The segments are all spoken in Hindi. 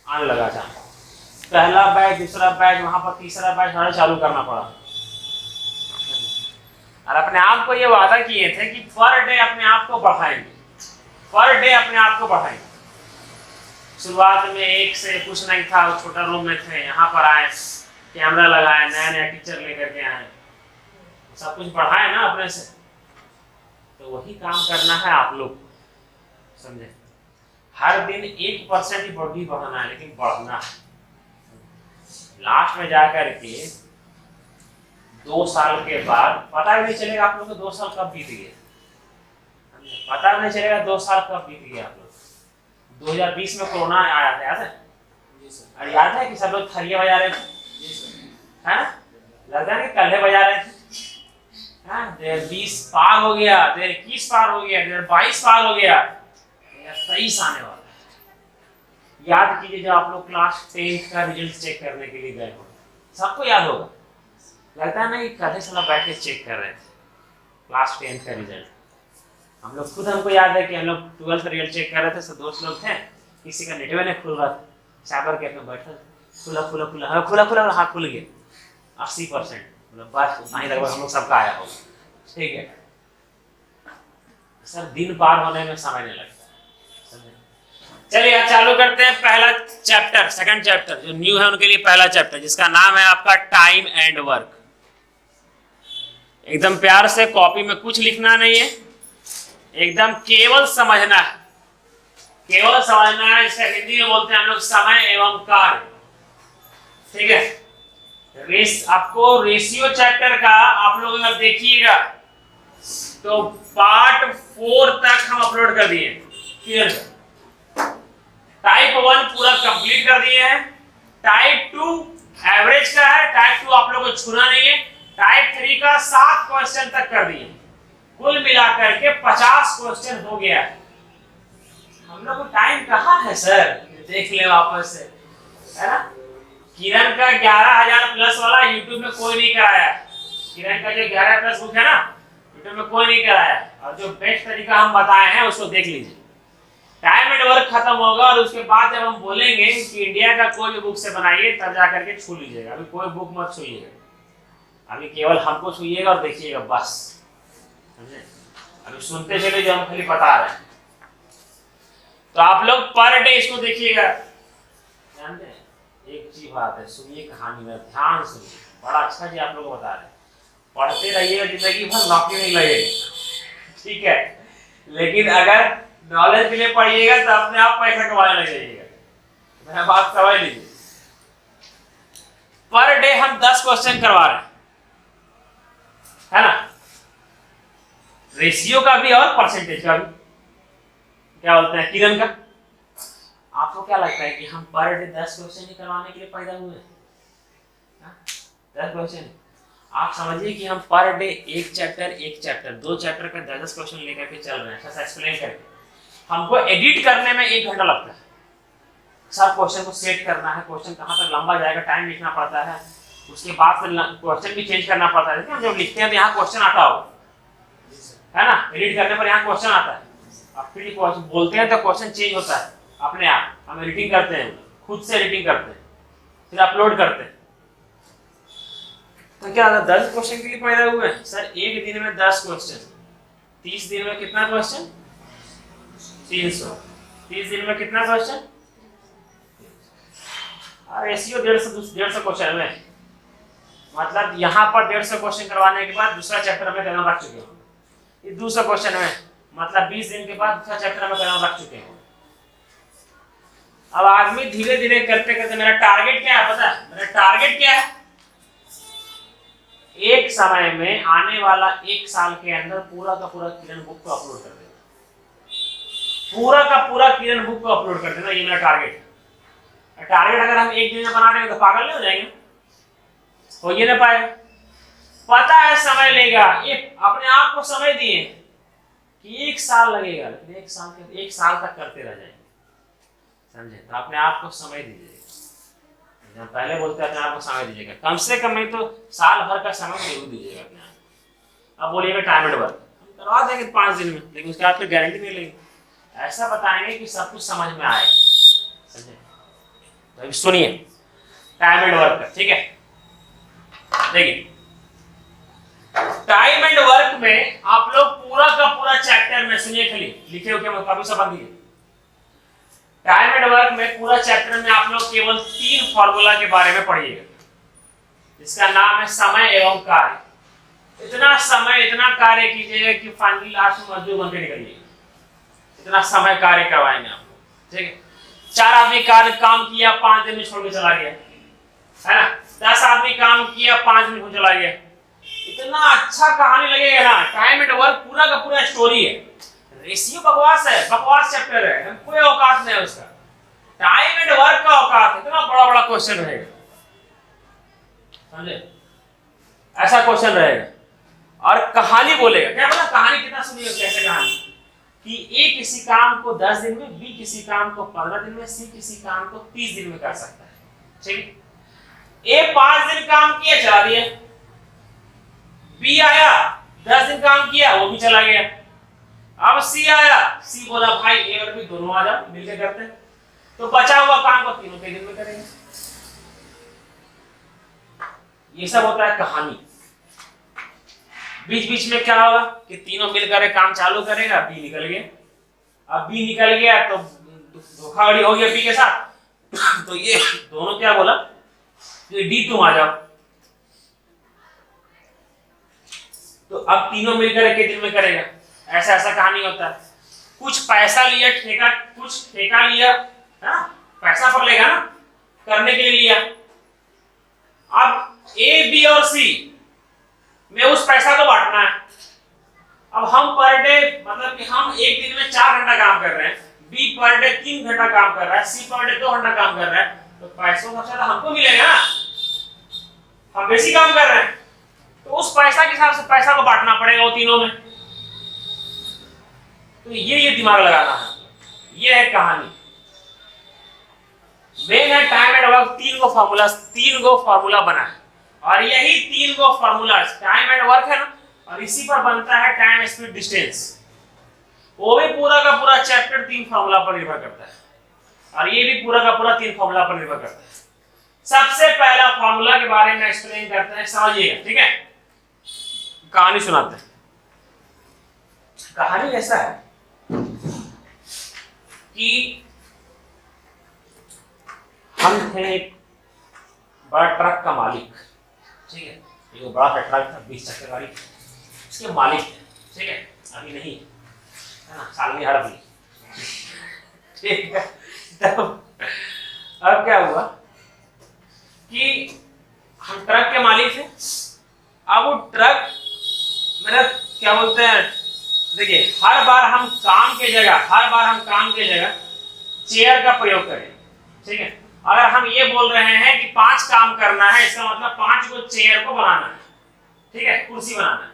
आने लगा अचानक। पहला बैच, दूसरा बैच, वहां पर तीसरा बैच हमें चालू करना पड़ा। और अपने आप को ये वादा किए थे कि पर डे अपने आप को बढ़ाएंगे, पर डे अपने आप को बढ़ाएंगे। शुरुआत में एक से कुछ नहीं था, छोटा रूम में थे, यहाँ पर आए, कैमरा लगाए, नया नया टीचर लेकर के आए, सब कुछ बढ़ाए ना अपने से। तो वही काम करना है आप लोग, समझे। हर दिन 1% ही बॉडी बढ़ाना है, लेकिन बढ़ना है। लास्ट में जाकर के 2 साल के बाद पता ही नहीं चलेगा आप लोग को 2 साल कब बीत गए, पता नहीं चलेगा 2 साल कब बीत गए आप लोग। 2020 में कोरोना आया था, याद है? और याद है कि सब लोग थरिया बजा रहे थे, हैं? लगता है कि कल्हे बजा रहे थे। 2020 पार हो गया, 2021 पार हो गया, 2022 पार हो गया, 2023 आने वाला है। याद कीजिए जब आप लोग क्लास 10 का रिजल्ट चेक करने के लिए गए हो, सबको याद होगा। लगता है ना कि कल साला बैठ के चेक कर रहे थे क्लास 10 का रिजल्ट। हम लोग खुद, हमको याद है कि हम लोग 12th का रिजल्ट चेक कर रहे थे, सब दोस्त लोग थे, किसी का नेटवर्क नहीं खुल रहा था, साइबर कैफे में बैठा, खुला खुला खुला, हाँ खुला खुला, हाँ खुल गया 80%, मतलब बस उतना ही लगभग हम लोग सबका आया होगा, ठीक है सर। दिन पार होने में समय नहीं लगता। चलिए आज चालू करते हैं पहला चैप्टर, सेकंड चैप्टर जो न्यू है उनके लिए पहला चैप्टर, जिसका नाम है आपका टाइम एंड वर्क। एकदम प्यार से, कॉपी में कुछ लिखना नहीं है, एकदम केवल समझना है, केवल समझना है। इसका हिंदी में बोलते हैं हम लोग समय एवं कार्य, ठीक है। आपको रेशियो चैप्टर का आप लोग अगर देखिएगा तो पार्ट 4 तक हम अपलोड कर दिए, क्लियर। टाइप 1 पूरा कंप्लीट कर दिए हैं, टाइप 2 एवरेज का है, टाइप 2 आप लोगों को छूना नहीं है, टाइप 3 का 7 क्वेश्चन तक कर दिए, कुल मिलाकर के 50 क्वेश्चन हो गया। हम लोग को टाइम कहाँ है सर, देख ले वापस से, है ना। किरण का 11,000 प्लस वाला यूट्यूब में कोई नहीं कराया, किरण का जो 11 प्लस बुक है ना, यूट्यूब में कोई नहीं कराया, और जो बेस्ट तरीका हम बताए हैं उसको देख लीजिए। टाइम एंड वर्क खत्म होगा और उसके बाद जब हम बोलेंगे कि इंडिया का कोई भी बुक से बनाइए, तब जाकर के छू लीजिएगा, अभी कोई बुक मत छूइएगा, अभी केवल हमको छूइएगा और देखिएगा बस, समझे। अभी सुनते चले जो हम खाली बता रहे हैं। तो आप लोग पर डे इसको देखिएगा, जानते हैं एक चीज बात है, सुनिए कहानी में ध्यान सुनिए, बड़ा अच्छा जी आप लोग को बता रहे हैं। पढ़ते रहिएगा, जिंदगी भर नौकरी नहीं लगेगी, ठीक है, लेकिन अगर नॉलेज के लिए पढ़िएगा तो अपने आप पैसा कमाने लग जाइएगा, मैं बात समझ लीजिए। पर डे हम 10 क्वेश्चन करवा रहे हैं, है ना, रेशियो का भी और परसेंटेज का भी। क्या बोलते हैं किरण का, आपको क्या लगता है कि हम पर डे 10 क्वेश्चन ही करवाने के लिए पैदा हुए हैं? 10 क्वेश्चन आप समझिए कि हम पर डे एक चैप्टर 2 चैप्टर का 10 क्वेश्चन लेकर के चल रहे हैं, अच्छा एक्सप्लेन करके। हमको एडिट करने में 1 घंटा लगता है, सब क्वेश्चन को सेट करना है, क्वेश्चन कहाँ तक लंबा जाएगा, टाइम लिखना पड़ता है, उसके बाद फिर क्वेश्चन भी चेंज करना पड़ता है। जब लिखते हैं तो यहाँ क्वेश्चन आता हो, है ना, एडिट करने पर यहाँ क्वेश्चन आता है, अब फिर बोलते हैं तो क्वेश्चन चेंज होता है अपने आप, हम एडिटिंग करते हैं, खुद से एडिटिंग करते हैं, फिर अपलोड करते हैं। तो क्या 10 क्वेश्चन के लिए पैदा हुए हैं सर? एक दिन में 10 क्वेश्चन, 30 दिन में कितना क्वेश्चन? 300। 30 दिन में कितना क्वेश्चन? रेशियो 150 क्वेश्चन में, मतलब यहाँ पर 150 क्वेश्चन करवाने के बाद दूसरा चैप्टर में कदम रख चुके हो, ये 200 क्वेश्चन में, मतलब 20 दिन के बाद दूसरा चैप्टर में कदम रख चुके हो। अब आदमी धीरे धीरे करते करते, मेरा टारगेट क्या है पता है? मेरा टारगेट क्या है? एक समय में आने वाला 1 साल के अंदर पूरा का पूरा किरण बुक को अपलोड कर देना, पूरा का पूरा किरण बुक को अपलोड कर देना, ये मेरा टारगेट है। टारगेट अगर हम एक दिन में बना देंगे तो पागल नहीं हो जाएंगे, हो ये ना पाएगा। पता है समय लेगा, ये अपने आप को समय दिए कि 1 साल लगेगा, लेकिन 1 साल तक करते रह जाएंगे, समझे। तो अपने आप को समय दीजिएगा, पहले बोलते हैं अपने आप को समय दीजिएगा, कम से कम नहीं तो साल भर का समय जरूर दीजिएगा अपने आप। अब बोलिएगा टाइम एंड वर्क हम करवा देंगे 5 दिन में, लेकिन उसके बाद फिर गारंटी नहीं लेंगे, ऐसा बताएंगे कि सब कुछ समझ में आए, समझे। तो अभी सुनिए टाइम एंड वर्क, ठीक है। देखिए टाइम एंड वर्क में आप लोग पूरा का पूरा चैप्टर में सुनिए, खाली लिखे हो क्या मैं काफी सब दिए। टाइम एंड वर्क में पूरा चैप्टर में आप लोग केवल 3 फार्मूला के बारे में पढ़िएगा, इसका नाम है समय एवं कार्य। इतना समय इतना कार्य कीजिएगा कि फाइनली लास्ट में मजदूर बन के निकलिएगा, इतना समय कार्य करवाएंगे आप लोग, ठीक है। 4 आदमी कार्य काम किया 5 दिन में छोड़ के चला गया, है ना। 10 आदमी काम किया 5 दिन में चला गया, इतना अच्छा कहानी लगेगा ना। टाइम एंड वर्क पूरा का पूरा स्टोरी है, रेशियो बकवास है, बकवास चैप्टर है, कोई औकात नहीं है उसका। टाइम एंड वर्क का औकात, इतना बड़ा बड़ा क्वेश्चन रहेगा, समझे, ऐसा क्वेश्चन रहेगा। और कहानी बोलेगा, क्या बोला कहानी, कितना सुनिए कैसे कहानी कि ए किसी काम को 10 दिन में, बी किसी काम को 15 दिन में, सी किसी काम को 30 दिन में कर सकता है, ठीक। ए 5 दिन काम किया चला दिया, बी आया 10 दिन काम किया वो भी चला गया। अब सी आया, सी बोला भाई ए और बी दोनों आ जाओ मिलकर करते हैं, तो बचा हुआ काम को तीनों के दिन में करेंगे। ये सब होता है कहानी। बीच बीच में क्या होगा कि तीनों मिलकर काम चालू करेगा, बी निकल गया। अब बी निकल गया तो धोखाधड़ी हो गया बी के साथ तो ये दोनों क्या बोला कि डी तुम आ जाओ, तो अब तीनों मिलकर एक दिन में करेगा। ऐसा ऐसा कहानी होता है। कुछ पैसा लिया ठेका, कुछ ठेका लिया, है ना, पैसा पर लेगा ना करने के लिए लिया। अब ए बी और सी में उस पैसा को बांटना है। अब हम पर डे मतलब कि हम एक दिन में 4 घंटा काम कर रहे हैं, बी पर डे 3 घंटा काम कर रहा है, सी पर डे 2 घंटा काम कर रहा है, तो पैसों का ज्यादा हमको मिलेगा ना, हम बेसी काम कर रहे हैं, तो उस पैसा के हिसाब से पैसा को बांटना पड़ेगा वो तीनों में। तो ये दिमाग लगाना है, ये है कहानी। मेन है time and work, 3 go formula बना है, और यही 3 गो फार्मूला टाइम एंड वर्क है ना, और इसी पर बनता है टाइम स्पीड डिस्टेंस। वो भी पूरा का पूरा चैप्टर 3 फार्मूला पर निर्भर करता है, और ये भी पूरा का पूरा 3 फार्मूला पर निर्भर करता है। सबसे पहला फार्मूला के बारे में एक्सप्लेन करते हैं, समझिएगा, ठीक है। कहानी सुनाते हैं। कहानी ऐसा है कि हम थे एक बड़ा ट्रक का मालिक, ठीक है। ये बड़ा सा ट्रक था 20 चक्कर गाड़ी, इसके मालिक थे, ठीक है। अभी नहीं है ना, साल में हड़प ली, ठीक है। अब क्या हुआ कि हम ट्रक के मालिक थे। अब वो ट्रक मेरा क्या बोलते हैं, देखिए हर बार हम काम के जगह चेयर का प्रयोग करें, ठीक है। अगर हम ये बोल रहे हैं कि 5 काम करना है, इसका मतलब 5 को चेयर को बनाना है, ठीक है, कुर्सी बनाना है।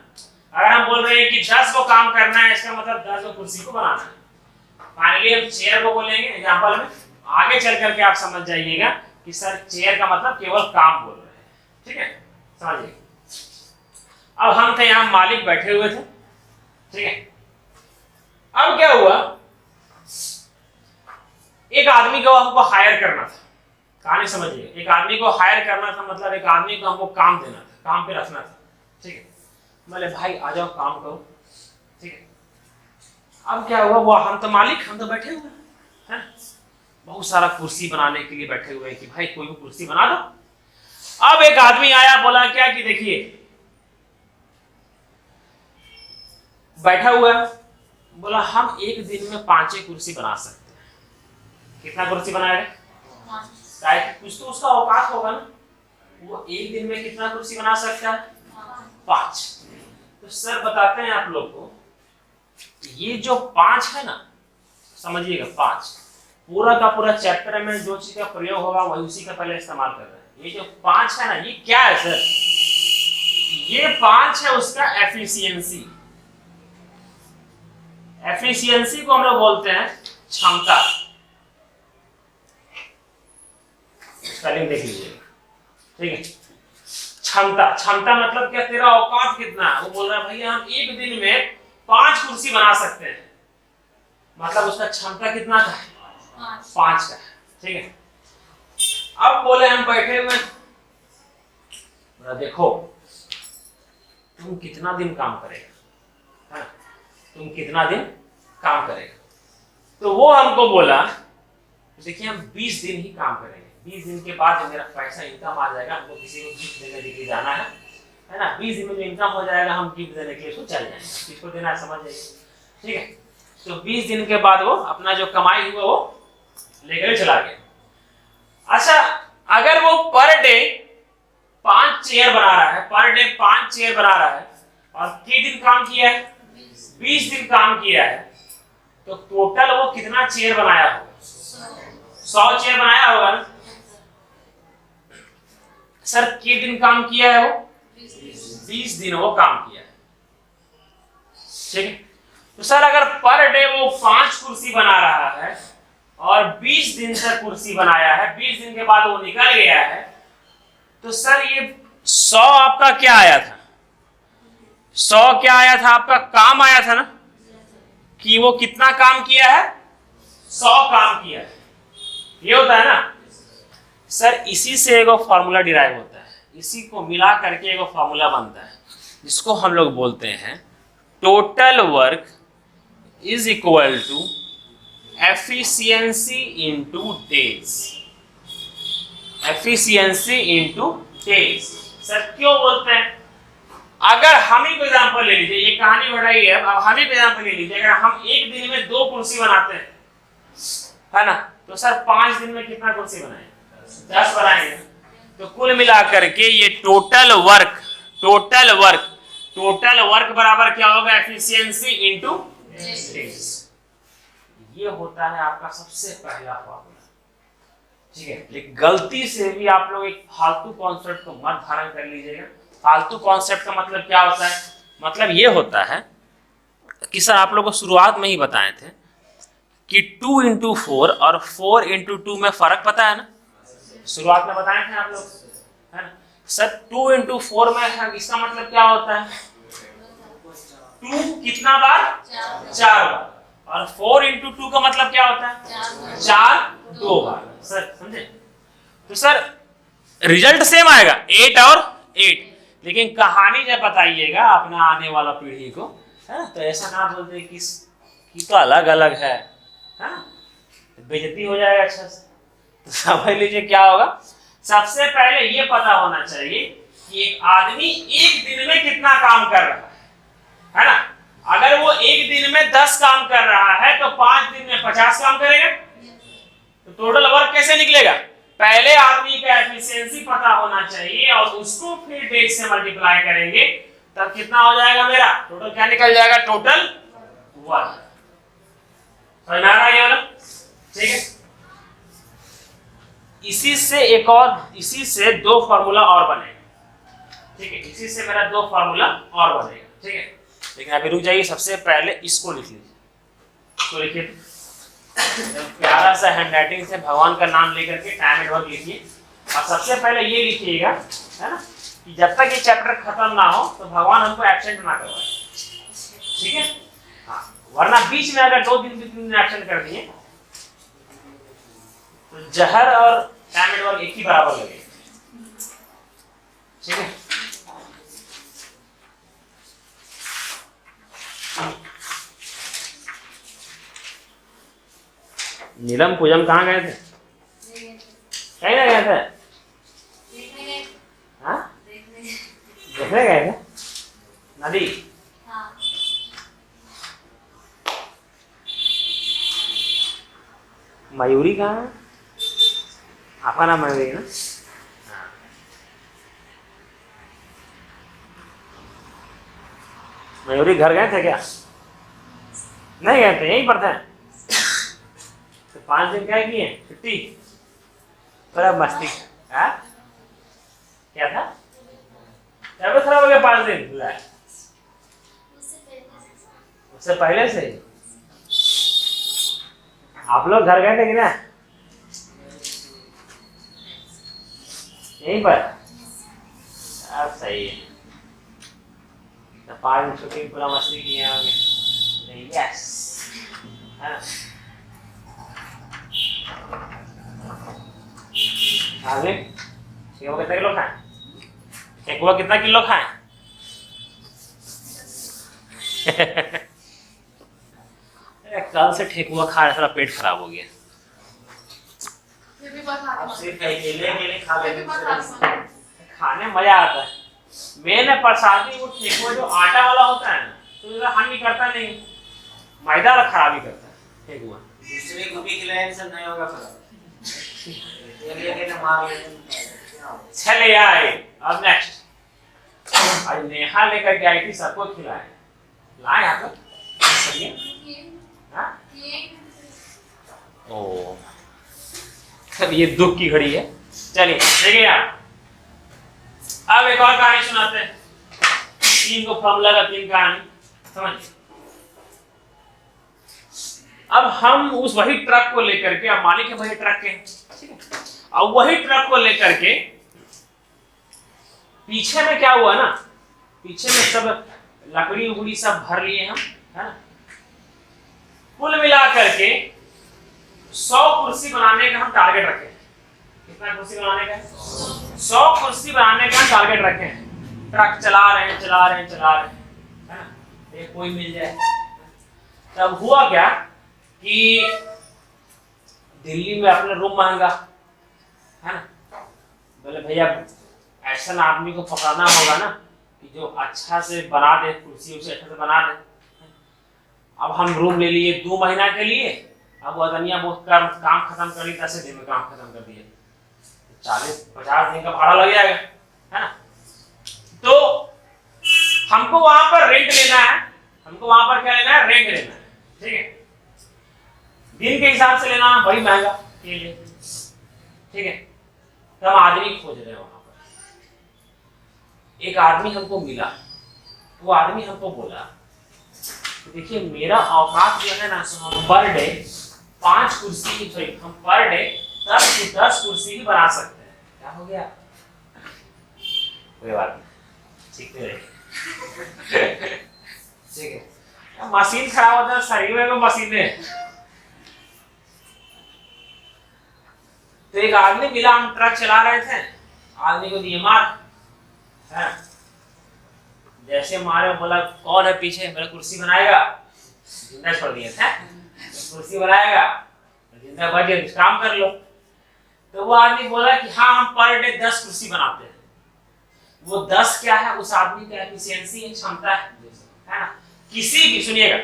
अगर हम बोल रहे हैं कि 10 को काम करना है, इसका मतलब 10 को कुर्सी को बनाना है। फाइनली हम चेयर को बोलेंगे एग्जांपल में, आगे चल करके आप समझ जाइएगा कि सर चेयर का मतलब केवल काम बोल रहे हैं, ठीक है, समझिए। अब हम थे यहाँ मालिक बैठे हुए थे, ठीक है। अब क्या हुआ, एक आदमी को हमको हायर करना था, कहानी समझिए। एक आदमी को हायर करना था मतलब एक आदमी को हमको काम देना था, काम पे रखना था, ठीक है। बोले भाई आ जाओ काम करो, ठीक है। अब क्या हुआ, वो हम तो मालिक, हम तो बैठे हुए हैं, बहुत सारा कुर्सी बनाने के लिए बैठे हुए हैं कि भाई कोई भी कुर्सी बना दो। अब एक आदमी आया, बोला क्या कि देखिए बैठा हुआ, बोला हम एक दिन में 5 कुर्सी बना सकते हैं। कितना कुर्सी बनाएगा, कुछ तो उसका औकात होगा ना, वो एक दिन में कितना कुर्सी बना सकता है, 5। तो सर बताते हैं आप लोग को, ये जो 5 है ना, समझिएगा 5 पूरा का पूरा चैप्टर में जो चीज का प्रयोग होगा वही उसी का पहले इस्तेमाल कर रहे हैं। ये जो 5 है ना, ये क्या है सर, ये 5 है उसका एफिशिएंसी। एफिशिएंसी को हम लोग बोलते हैं क्षमता। स्पेलिंग देख लीजिए, ठीक है। क्षमता, क्षमता मतलब क्या, तेरा औकात कितना है। वो बोल रहा है भैया हम एक दिन में 5 कुर्सी बना सकते हैं, मतलब उसका क्षमता कितना था, 5 का, ठीक है। अब बोले हम बैठे हुए, देखो तुम कितना दिन काम करेगा, है? तुम कितना दिन काम करेगा? तो वो हमको बोला देखिए हम 20 दिन ही काम करेंगे, 20 दिन के बाद जो मेरा पैसा इनकम आ जाएगा, हमको किसी को गिफ्ट देने के लिए जाना है ना, 20 दिन में जो इनकम हो जाएगा हम गिफ्ट देने के लिए उसको चल जाएंगे, किसको देना है समझ जाइए, ठीक है। तो 20 दिन के बाद वो अपना जो कमाई हुआ वो लेकर चला गया। अच्छा, अगर वो पर डे 5 चेयर बना रहा है, पर डे 5 चेयर बना रहा है और कितने दिन काम किया है, 20 दिन काम किया है, तो टोटल वो कितना चेयर बनाया होगा, 100 चेयर बनाया होगा ना। सर कितने दिन काम किया है वो, 20 दिन वो काम किया है, ठीक है। तो सर अगर पर डे वो 5 कुर्सी बना रहा है और 20 दिन तक कुर्सी बनाया है, 20 दिन के बाद वो निकल गया है, तो सर ये 100 आपका क्या आया था, 100 क्या आया था, आपका काम आया था ना, कि वो कितना काम किया है, 100 काम किया है, ये होता है ना। सर इसी से एगो फॉर्मूला डिराइव होता है, इसी को मिला करके एगो फॉर्मूला बनता है जिसको हम लोग बोलते हैं total work is equal to efficiency into days, efficiency into days. Sir क्यों बोलते हैं, अगर हम ही को एग्जांपल ले लीजिए, ये कहानी बढ़ाई है, अब हम ही को एग्जांपल ले लीजिए, अगर हम एक दिन में 2 कुर्सी बनाते हैं, है ना, तो सर 5 दिन में कितना कुर्सी बनाएंगे, 10 बनाएंगे। तो कुल मिलाकर के ये टोटल वर्क बराबर क्या होगा, एफिशिएंसी इनटू डेज। ये होता है आपका सबसे पहला फॉर्मूला, ठीक है। लेकिन गलती से भी आप लोग एक फालतू कॉन्सेप्ट को मत धारण कर लीजिएगा। फालतू कॉन्सेप्ट का मतलब क्या होता है, मतलब ये होता है कि सर आप लोगों को शुरुआत में ही बताए थे कि 2 into 4 और 4 into 2 में फर्क पता है ना, शुरुआत में बताए थे आप लोग, है ना। सर 2 into 4 में इसका मतलब क्या होता है, 2 कितना बार, 4 बार, और 4 into 2 का मतलब क्या होता है, 4 2 बार। सर समझे, तो सर रिजल्ट सेम आएगा 8 और 8, लेकिन कहानी जब बताइएगा अपना आने वाला पीढ़ी को, है ना, तो ऐसा ना बोलते कि तो अलग अलग है ना, बेइज्जती हो जाएगा अच्छा से। तो समझ लीजिए क्या होगा, सबसे पहले ये पता होना चाहिए कि एक आदमी एक दिन में कितना काम कर रहा है ना। अगर वो एक दिन में 10 काम कर रहा है तो 5 दिन में 50 काम करेगा, तो टोटल वर्क कैसे निकलेगा, पहले आदमी का एफिशिएंसी पता होना चाहिए और उसको फिर डेज से मल्टीप्लाई करेंगे, तब कितना हो जाएगा मेरा टोटल, क्या निकल जाएगा, टोटल वर्क। समझ में आ रहा है ये वाला, ठीक है। इसी से 2 फार्मूला और बनेगा, ठीक है, इसी से मेरा 2 फार्मूला और बनेगा, ठीक है। लेकिन अभी रुक जाइए, सबसे पहले इसको लिख लीजिए, इसको लिखिए, प्यारा सा हैंडराइटिंग से भगवान का नाम लेकर के टाइम एंड वर्क लिखिए, और सबसे पहले ये लिखिएगा, है ना, कि जब तक ये चैप्टर खत्म ना हो तो भगवान हमको एब्सेंट ना करवाए, ठीक है। हाँ, वरना बीच में अगर 2 दिन 3 दिन एब्सेंट कर दिए तो जहर और टाइम एंड वर्क एक ही बराबर लगेगा, ठीक है। नीलम पूजम कहाँ गए थे, कहीं ना गए थे, हाँ देखने गए थे नदी, मयूरी कहाँ है, आपका नाम मयूरी है ना, मयूरी घर गए थे क्या, नहीं गए थे, यहीं पर थे, तो 5 दिन क्या किए छुट्टी, थोड़ा मस्ती, हाँ क्या था, तबियत खराब हो गया 5 दिन, उससे पहले से आप लोग घर गए थे कि ना, यहीं पर, अब सही है, तो 5 दिन छुट्टी पूरा मस्ती किए होंगे, यस, है ना। ठेकुआ कितना किलो खाए? ठेकुआ कितना किलो खाए? कल से ठेकुआ खा रहा, पेट खराब हो गया। खाने मजा आता है। मैंने प्रसादी वो ठेकुआ जो आटा वाला होता है ना, तो ज्यादा हानि करता नहीं, मैदा वाला खराबी करता है ठेकुआ। दूसरे को भी खिलाए सब नहीं होगा खराब। चले आए अब नेक्स्ट। आज नेहा लेकर के आई थी, सबको खिलाए लाए यहाँ पर। ओ अब ये दुख की घड़ी है। चलिए देखिए आप, अब एक और कहानी सुनाते हैं। 3 को फॉर्मूला का 3 कहानी समझिए। अब हम उस वही ट्रक को लेकर के, अब मालिक है वही ट्रक के, ठीक है। अब वही ट्रक को लेकर के पीछे में क्या हुआ ना, पीछे में सब लकड़ी उकड़ी सब भर लिए हम, है ना। कुल मिला करके 100 कुर्सी बनाने का हम टारगेट रखे। कितना कुर्सी बनाने का? 100 कुर्सी बनाने का हम टारगेट रखे हैं। ट्रक चला रहे हैं, है ना, ये कोई मिल जाए। तब हुआ क्या कि दिल्ली में अपना रूम महंगा, है ना। बोले भैया ऐसा आदमी को पकड़ना होगा ना कि जो अच्छा से बना दे, कुर्सी उसे अच्छा से बना दे। अब हम रूम ले लिए 2 महीना के लिए। अब वो दुनिया बहुत काम खत्म कर ली, 10 दिन में काम खत्म कर दिया। 40-50 दिन का भाड़ा लग जाएगा, है ना। तो हमको वहां पर रेंट लेना है, हमको वहां पर क्या लेना है? रेंट लेना है, ठीक है। दिन के हिसाब से लेना, बड़ी महंगा के लिए, ठीक है। तो हम आदमी खोज रहे हैं वहां पर। एक आदमी हमको मिला, वो आदमी हमको बोला देखिए मेरा औकात जो है ना, पर डे 5 कुर्सी की, सॉरी हम पर डे 10 कुर्सी ही बना सकते हैं। क्या हो गया? कोई बात नहीं, सीखते रहिए। ठीक है, मशीन खराब होता है, शरीर में मशीनें। तो एक आदमी मिला, हम ट्रक चला रहे थे, आदमी को दिए मार, है। जैसे मारे बोला कौन है पीछे, मेरा कुर्सी बनाएगा, जिंदा छोड़ दिया था, कुर्सी बनाएगा, जिंदा बच गया, काम कर लो। तो वो आदमी बोला कि हाँ हम पर डे 10 कुर्सी बनाते हैं। वो 10 क्या है? उस आदमी का एफिशिएंसी है, क्षमता है ना। किसी भी, सुनिएगा,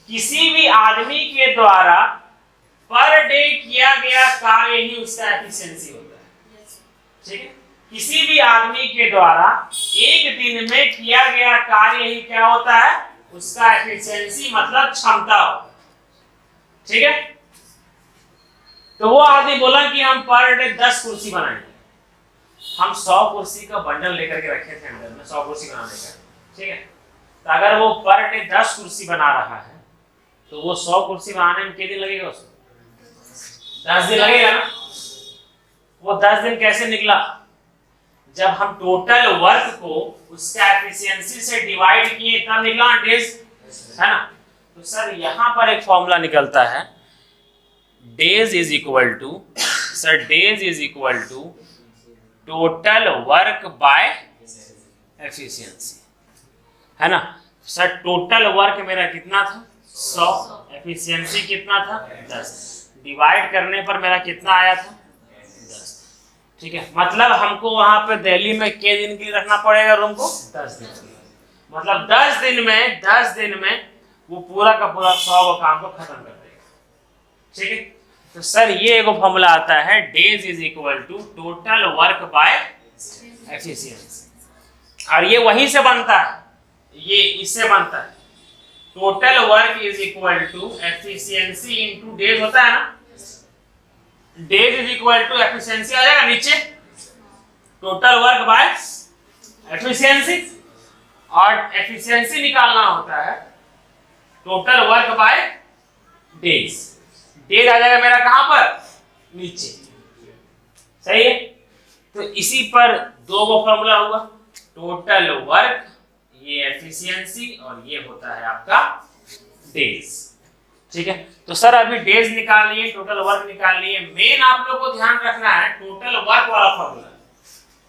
किसी भी आदमी के द्वारा पर डे किया गया कार्य ही उसका एफिशिएंसी होता है, ठीक है। किसी भी आदमी के द्वारा एक दिन में किया गया कार्य ही क्या होता है? उसका एफिशिएंसी मतलब क्षमता होता है, ठीक है। तो वो आदमी बोला कि हम पर डे 10 कुर्सी बनाएंगे। हम 100 कुर्सी का बंडल लेकर के रखे थे अंदर में, 100 कुर्सी बनाने का, ठीक है। तो अगर वो पर डे 10 कुर्सी बना रहा है तो वो 100 कुर्सी बनाने में कितने दिन लगेगा? उसको 10 दिन लगेगा ना। वो 10 दिन कैसे निकला? जब हम टोटल वर्क को उसका एफिशिएंसी से डिवाइड किए तब निकला डेज, है ना। तो सर यहाँ पर एक फॉर्मूला निकलता है, days is equal to, sir days is equal to total work by efficiency, है ना। सर टोटल वर्क मेरा कितना था? 100, एफिशिएंसी कितना था? 10, डिवाइड करने पर मेरा कितना आया था? 10, ठीक है। मतलब हमको वहां पे दिल्ली में के दिन के लिए रखना पड़ेगा रूम को? 10 दिन। मतलब 10 दिन में वो पूरा का पूरा 100 काम को खत्म कर देगा, ठीक है। तो सर ये एक फॉर्मूला आता है, days is equal to total work by efficiency, और ये वहीं से बनता है, ये इससे बनता है। Total work is equal to efficiency into days होता है ना, days is equal to efficiency आ जाएगा नीचे, टोटल वर्क बाय एफिशिएंसी, और एफिशिएंसी निकालना होता है total work by days. Days आ जाएगा मेरा कहां पर? नीचे, सही है। तो इसी पर 2 गो फॉर्मूला हुआ, टोटल वर्क, ये एफिशिएंसी, और ये होता है आपका डेज। ठीक है। तो सर अभी डेज निकाल लिए, टोटल वर्क निकाल लिए, मेन आप लोग को ध्यान रखना है टोटल वर्क वाला फॉर्मूला,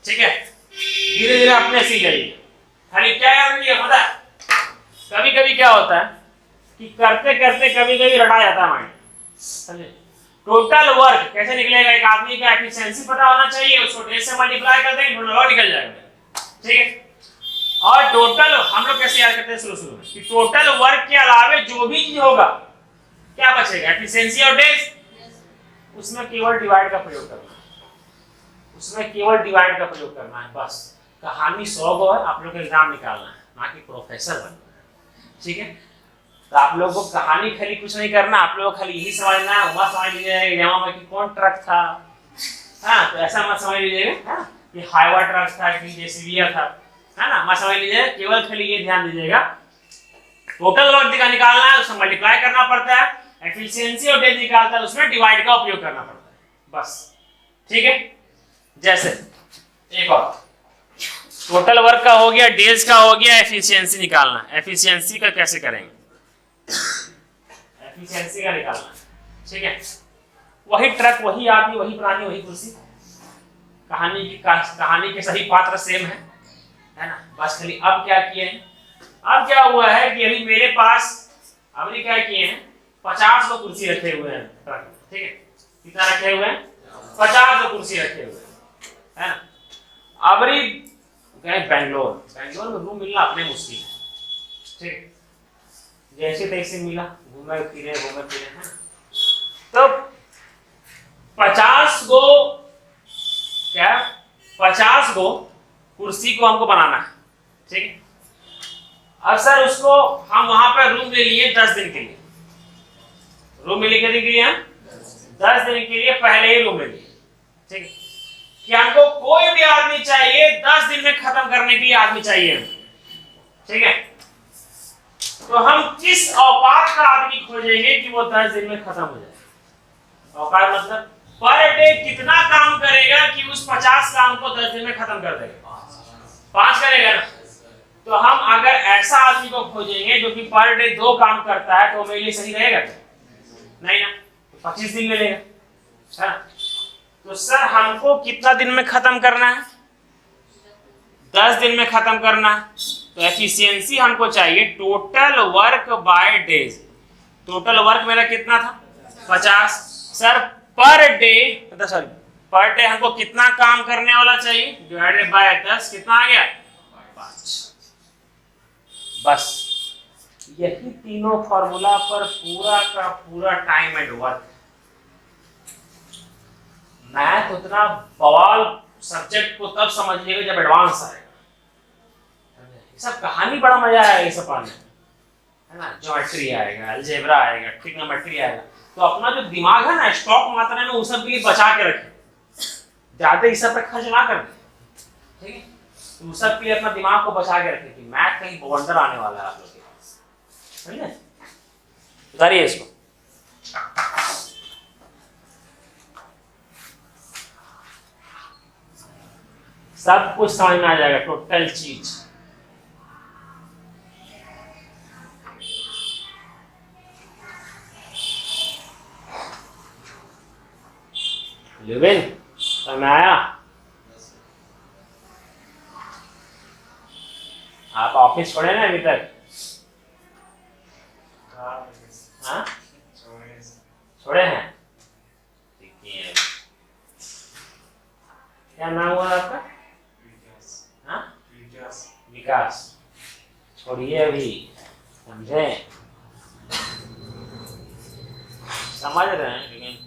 ठीक है। धीरे धीरे अपने सीख जाइए। खाली क्या याद रखिए, पता है कभी कभी क्या होता है कि करते करते कभी कभी रटा जाता है माइंड, समझे। टोटल वर्क कैसे निकलेगा, एक आदमी का एफिशिएंसी पता होना चाहिए, उसको डेज से मल्टीप्लाई कर देंगे टोटल वर्क निकल जाएगा, ठीक है। और टोटल हम लोग कैसे याद करते हैं शुरू शुरू में कि टोटल वर्क के अलावे जो भी चीज होगा क्या बचेगा, एफिशिएंसी और डेज, उसमें केवल डिवाइड का प्रयोग करना है, उसमें केवल डिवाइड का प्रयोग करना है बस। कहानी 100 गो है, आप लोग को एग्जाम निकालना है, ना कि प्रोफेसर बनना है, ठीक है। तो आप लोगों को कहानी खाली कुछ नहीं करना, आप लोगों को खाली यही समझना है, वह समझ लीजिएगा में कि कौन ट्रक था, हाँ तो ऐसा मत समझ लीजिएगा कि हाईवा ट्रक था कि जेसीबी था, है ना, मत समझ लीजिएगा, केवल खाली ये ध्यान दीजिएगा टोटल वर्क का निकालना है, उसमें मल्टीप्लाई करना पड़ता है, एफिशिएंसी और डेज निकालता है, उसमें डिवाइड का उपयोग करना पड़ता है बस, ठीक है। जैसे एक और टोटल वर्क का हो गया, डेज का हो गया, एफिशिएंसी निकालना, एफिशिएंसी का कैसे करेंगे, एफिशिएंसी का निकालना, ठीक है। वही ट्रक, वही आदमी, वही प्राणी, वही कुर्सी, कहानी के सही पात्र सेम है ना, बस खाली अब क्या किए हैं, अब क्या हुआ है कि अभी मेरे पास अभी क्या किए हैं 50 गो कुर्सी रखे हुए हैं ट्रक, ठीक है। कितना रखे हुए हैं, 50 गो कुर्सी रखे हुए हैं, है ना। अबरी गए बेंगलोर में रूम मिलना अपने मुश्किल है, ठीक, जैसे तैसे मिला, घूमे फिरे है। तो 50 गो क्या, 50 गो कुर्सी को हमको बनाना है, ठीक है। अब सर उसको हम वहां पर रूम ले लिए 10 दिन के लिए, रूम मिले कितने के लिए, 10 दिन के लिए पहले ही रूम ले लिए, ठीक है। कि हमको कोई भी आदमी चाहिए 10 दिन में खत्म करने के लिए आदमी चाहिए, ठीक है। तो हम किस औकात का आदमी खोजेंगे कि वो 10 दिन में खत्म हो जाए। औकात मतलब पर डे कितना काम करेगा कि उस 50 काम को 10 दिन में खत्म कर देगा, 5 करेगा ना। तो हम अगर ऐसा आदमी को खोजेंगे जो कि पर डे 2 काम करता है तो मेरे लिए सही रहेगा नहीं ना, 25 दिन ले लेगा, है। तो सर हमको कितना दिन में खत्म करना है, 10 दिन में खत्म करना है। तो एफिशिएंसी हमको चाहिए total work by days, total work मेरा कितना था 50, sir per day, sorry per day हमको कितना काम करने वाला चाहिए डिवाइडेड बाय 10, कितना आ गया 5। बस यही तीनों फॉर्मूला पर पूरा का पूरा टाइम एंड वर्क। मैथ उतना बवाल सब्जेक्ट को तब समझिएगा जब एडवांस आएगा, सब कहानी बड़ा मजा आएगा ये सब पढ़ने, है ना। ज्योमेट्री आएगा, अलजेब्रा आएगा, ट्रिग्नोमेट्री आएगा, तो अपना जो दिमाग है ना स्टॉक मात्रा में उस सब के लिए बचा के रखें, ज्यादा इस सब पे खर्च ना कर दें, ठीक है। तो उस सब के लिए अपना दिमाग को बचा के रखें कि मैथ कहीं बवंडर आने वाला है आप लोग के पास, समझे। उतारिए इसको, सब कुछ समझ में आ जाएगा, टोटल चीज। लिविन समय आया, आप ऑफिस छोड़े ना अभी तक, हाँ छोड़े हैं, क्या नाम हुआ आपका, हाँ विकास, छोड़िए अभी, समझे, समझ रहे हैं लेकिन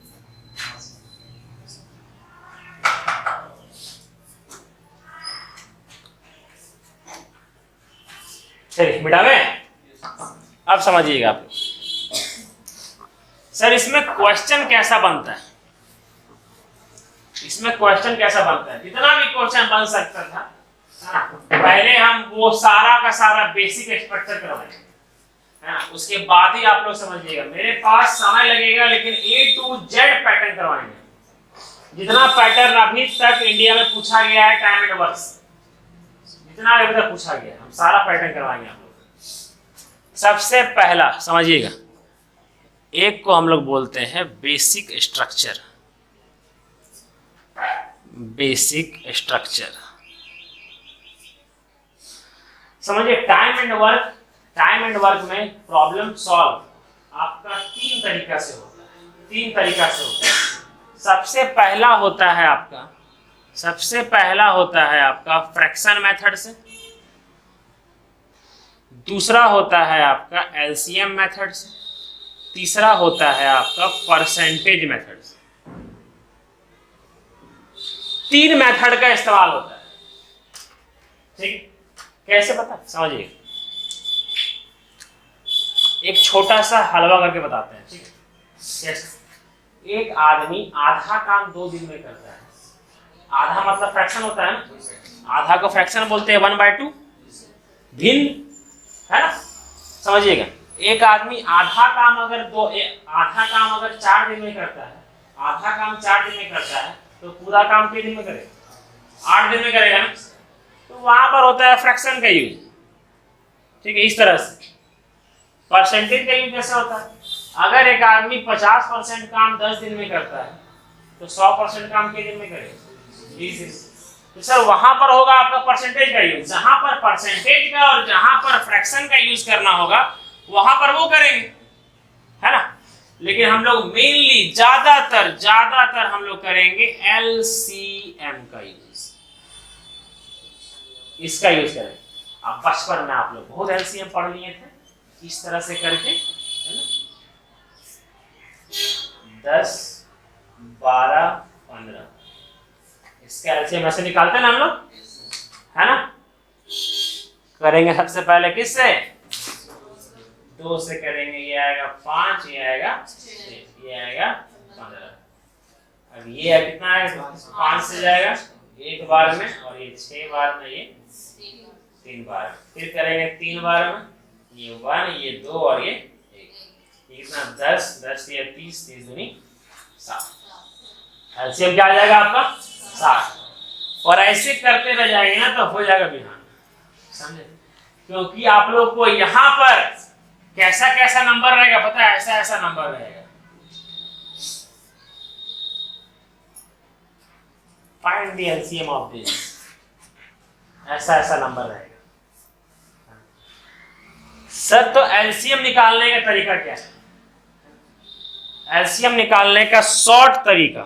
चलिए मिटावे। अब समझिएगा आप, सर इसमें क्वेश्चन कैसा बनता है, इसमें क्वेश्चन कैसा बनता है, जितना भी क्वेश्चन बन सकता था पहले हम वो सारा का सारा बेसिक स्ट्रक्चर करवाएंगे, है ना। उसके बाद ही आप लोग समझिएगा, मेरे पास समय लगेगा लेकिन A to Z पैटर्न करवाएंगे। जितना पैटर्न अभी तक इंडिया में पूछा गया है टाइम एंड वर्क, जितना अभी तक पूछा गया हम सारा पैटर्न करवाएंगे आप लोग। सबसे पहला समझिएगा, एक को हम लोग बोलते हैं बेसिक स्ट्रक्चर। बेसिक स्ट्रक्चर समझिए। टाइम एंड वर्क में प्रॉब्लम सॉल्व आपका तीन तरीका से होता है। सबसे पहला होता है आपका फ्रैक्शन मेथड से, दूसरा होता है आपका एलसीएम मेथड से, तीसरा होता है आपका परसेंटेज मेथड से। तीन मेथड का इस्तेमाल होता है, ठीक। कैसे पता समझिए, एक छोटा सा हलवा करके बताते हैं, ठीक है। जैसे एक आदमी आधा काम 2 दिन में करता है। आधा मतलब फ्रैक्शन होता है ना, आधा को फ्रैक्शन बोलते हैं 1/2, भिन्न, है ना। समझिएगा, एक आदमी आधा काम अगर 4 दिन में करता है, आधा काम 4 दिन में करता है, तो पूरा काम कितने दिन में करेगा? 8 दिन में करेगा ना। तो वहां पर होता है फ्रैक्शन का यूज, ठीक है। इस तरह से परसेंटेज का यूज कैसे होता है? अगर एक आदमी 50% काम 10 दिन में करता है, तो 100% काम कितने दिन में करेगा? 20 दिन। तो सर वहां पर होगा आपका परसेंटेज का यूज। जहां पर परसेंटेज का और जहां पर फ्रैक्शन का यूज करना होगा वहां पर वो करेंगे, है ना। लेकिन हम लोग मेनली ज्यादातर हम लोग करेंगे एलसीएम का यूज, इसका यूज करेंगे। अब बचपन में आप लोग बहुत एलसीएम पढ़ लिए थे, इस तरह से करके, है ना। 10, 12, 15 इसका एलसीएम ऐसे निकालते हैं ना हम लोग, है ना। करेंगे सबसे पहले किससे? 2 से करेंगे, ये आएगा 5, ये आएगा 6, ये आएगा 15। अब ये कितना आएगा? 5 से जाएगा एक बार में, और ये 6 बार में, ये 3 बार में। फिर करेंगे 3 बार में, ये 1, ये 2 और ये 1। ये कितना? 10, 10 या 30, 30 दूनी 60। एलसीएम क्या आ जाएगा आपका? 60। और ऐसे करते रह जाएंगे ना तो हो जाएगा बिहान, समझे। क्योंकि आप लोग को यहाँ पर कैसा नंबर रहेगा पता है? ऐसा नंबर रहेगा। Find the LCM of this, ऐसा नंबर रहेगा। सर तो एलसीएम निकालने का तरीका क्या है? एलसीएम निकालने का शॉर्ट तरीका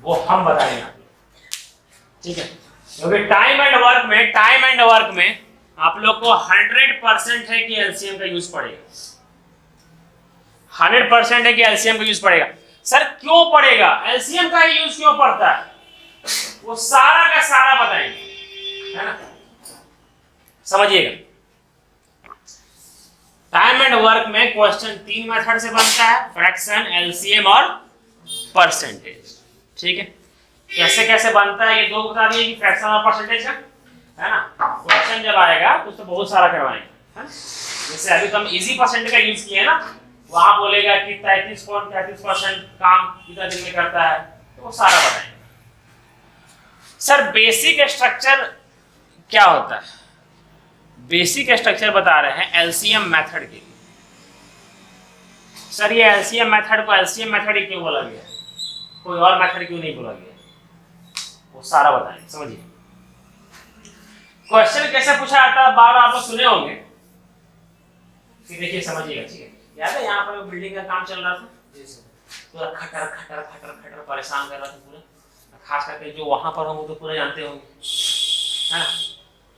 वो हम बताएंगे आपको, ठीक है। क्योंकि टाइम एंड वर्क में आप लोग को 100% है कि एलसीएम का यूज पड़ेगा। 100% है कि एलसीएम का यूज पड़ेगा। सर क्यों पड़ेगा? एलसीएम का यूज क्यों पड़ता है? वो सारा का सारा बताएंगे, है ना। समझिएगा, टाइम एंड वर्क में क्वेश्चन 3 मेथड से बनता है, फ्रैक्शन, एलसीएम और परसेंटेज, ठीक है। कैसे बनता है ये 2 बता दिए कि फ्रैक्शन और परसेंटेज का, है ना। क्वेश्चन जब आएगा तो उसको बहुत सारा करवाएंगे, है। जैसे अभी तो हम इजी परसेंट का यूज किए ना, वहां बोलेगा कि 33.33% काम कितना दिन में करता है, तो वो सारा बताएंगे। सर बेसिक स्ट्रक्चर क्या होता है? बेसिक स्ट्रक्चर बता रहे हैं एलसीएम मेथड के लिए। सर ये एलसीएम मेथड को एलसीएम मेथड ही क्यों बोला गया, कोई और मेथड क्यों नहीं बोला गया, वो सारा बताएंगे। समझिए क्वेश्चन कैसे पूछा जाता है, बार आप लोग सुने होंगे, फिर देखिए समझिएगा, ठीक है। याद है यहाँ पर बिल्डिंग का काम चल रहा था, पूरा खटर परेशान कर रहा था पूरा, खास करके जो वहां पर हम तो पूरा जानते होंगे, है ना।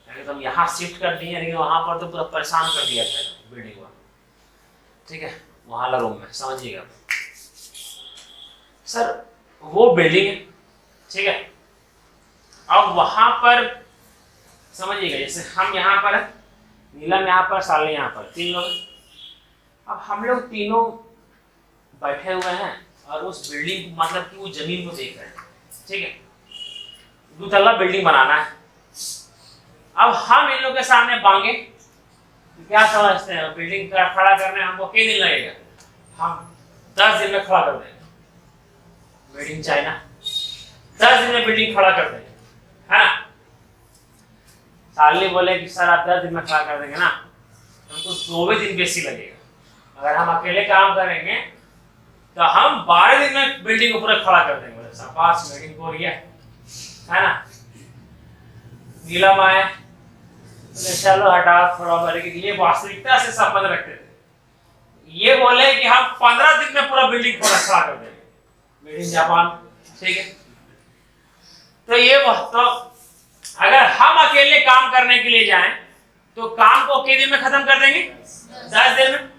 एकदम यहाँ शिफ्ट कर दिए, लेकिन वहां पर तो पूरा परेशान कर दिया था बिल्डिंग को, ठीक है। वहां वाला रूम में समझिएगा। सर वो बिल्डिंग है, ठीक है। अब वहां पर समझिएगा, जैसे हम यहाँ पर, नीलम यहाँ पर, सालनी यहाँ पर, 3 लोग। अब हम लोग तीनों बैठे हुए हैं और उस बिल्डिंग मतलब कि वो जमीन को देख रहे हैं, ठीक है। 2 तल्ला बिल्डिंग बनाना है। अब हम इन लोग के सामने मांगे, क्या समझते हैं बिल्डिंग खड़ा करने हमको कितने दिन लगेगा? हम 10 दिन में खड़ा कर देंगे। मेड इन चाइना 10 दिन में बिल्डिंग खड़ा कर देंगे, है ना। सालनी बोले कि सर आप 10 दिन में खड़ा कर देंगे ना, हमको तो भी दिन बेसी लगेगा। अगर हम अकेले काम करेंगे तो हम 12 दिन में बिल्डिंग को पूरा खड़ा कर देंगे। शाबाश, बिल्डिंग को लिया है ना। नीलम आए, चलो हटाओ थोड़ा, बोले कि ये वास्तविकता से संबंध रखते थे। ये बोले कि हम 15 दिन में पूरा बिल्डिंग पूरा खड़ा कर देंगे, मेड इन जापान। ठीक है, तो ये तो अगर हम अकेले काम करने के लिए जाएं तो काम को कितने दिन में खत्म कर देंगे? 10 दिन में।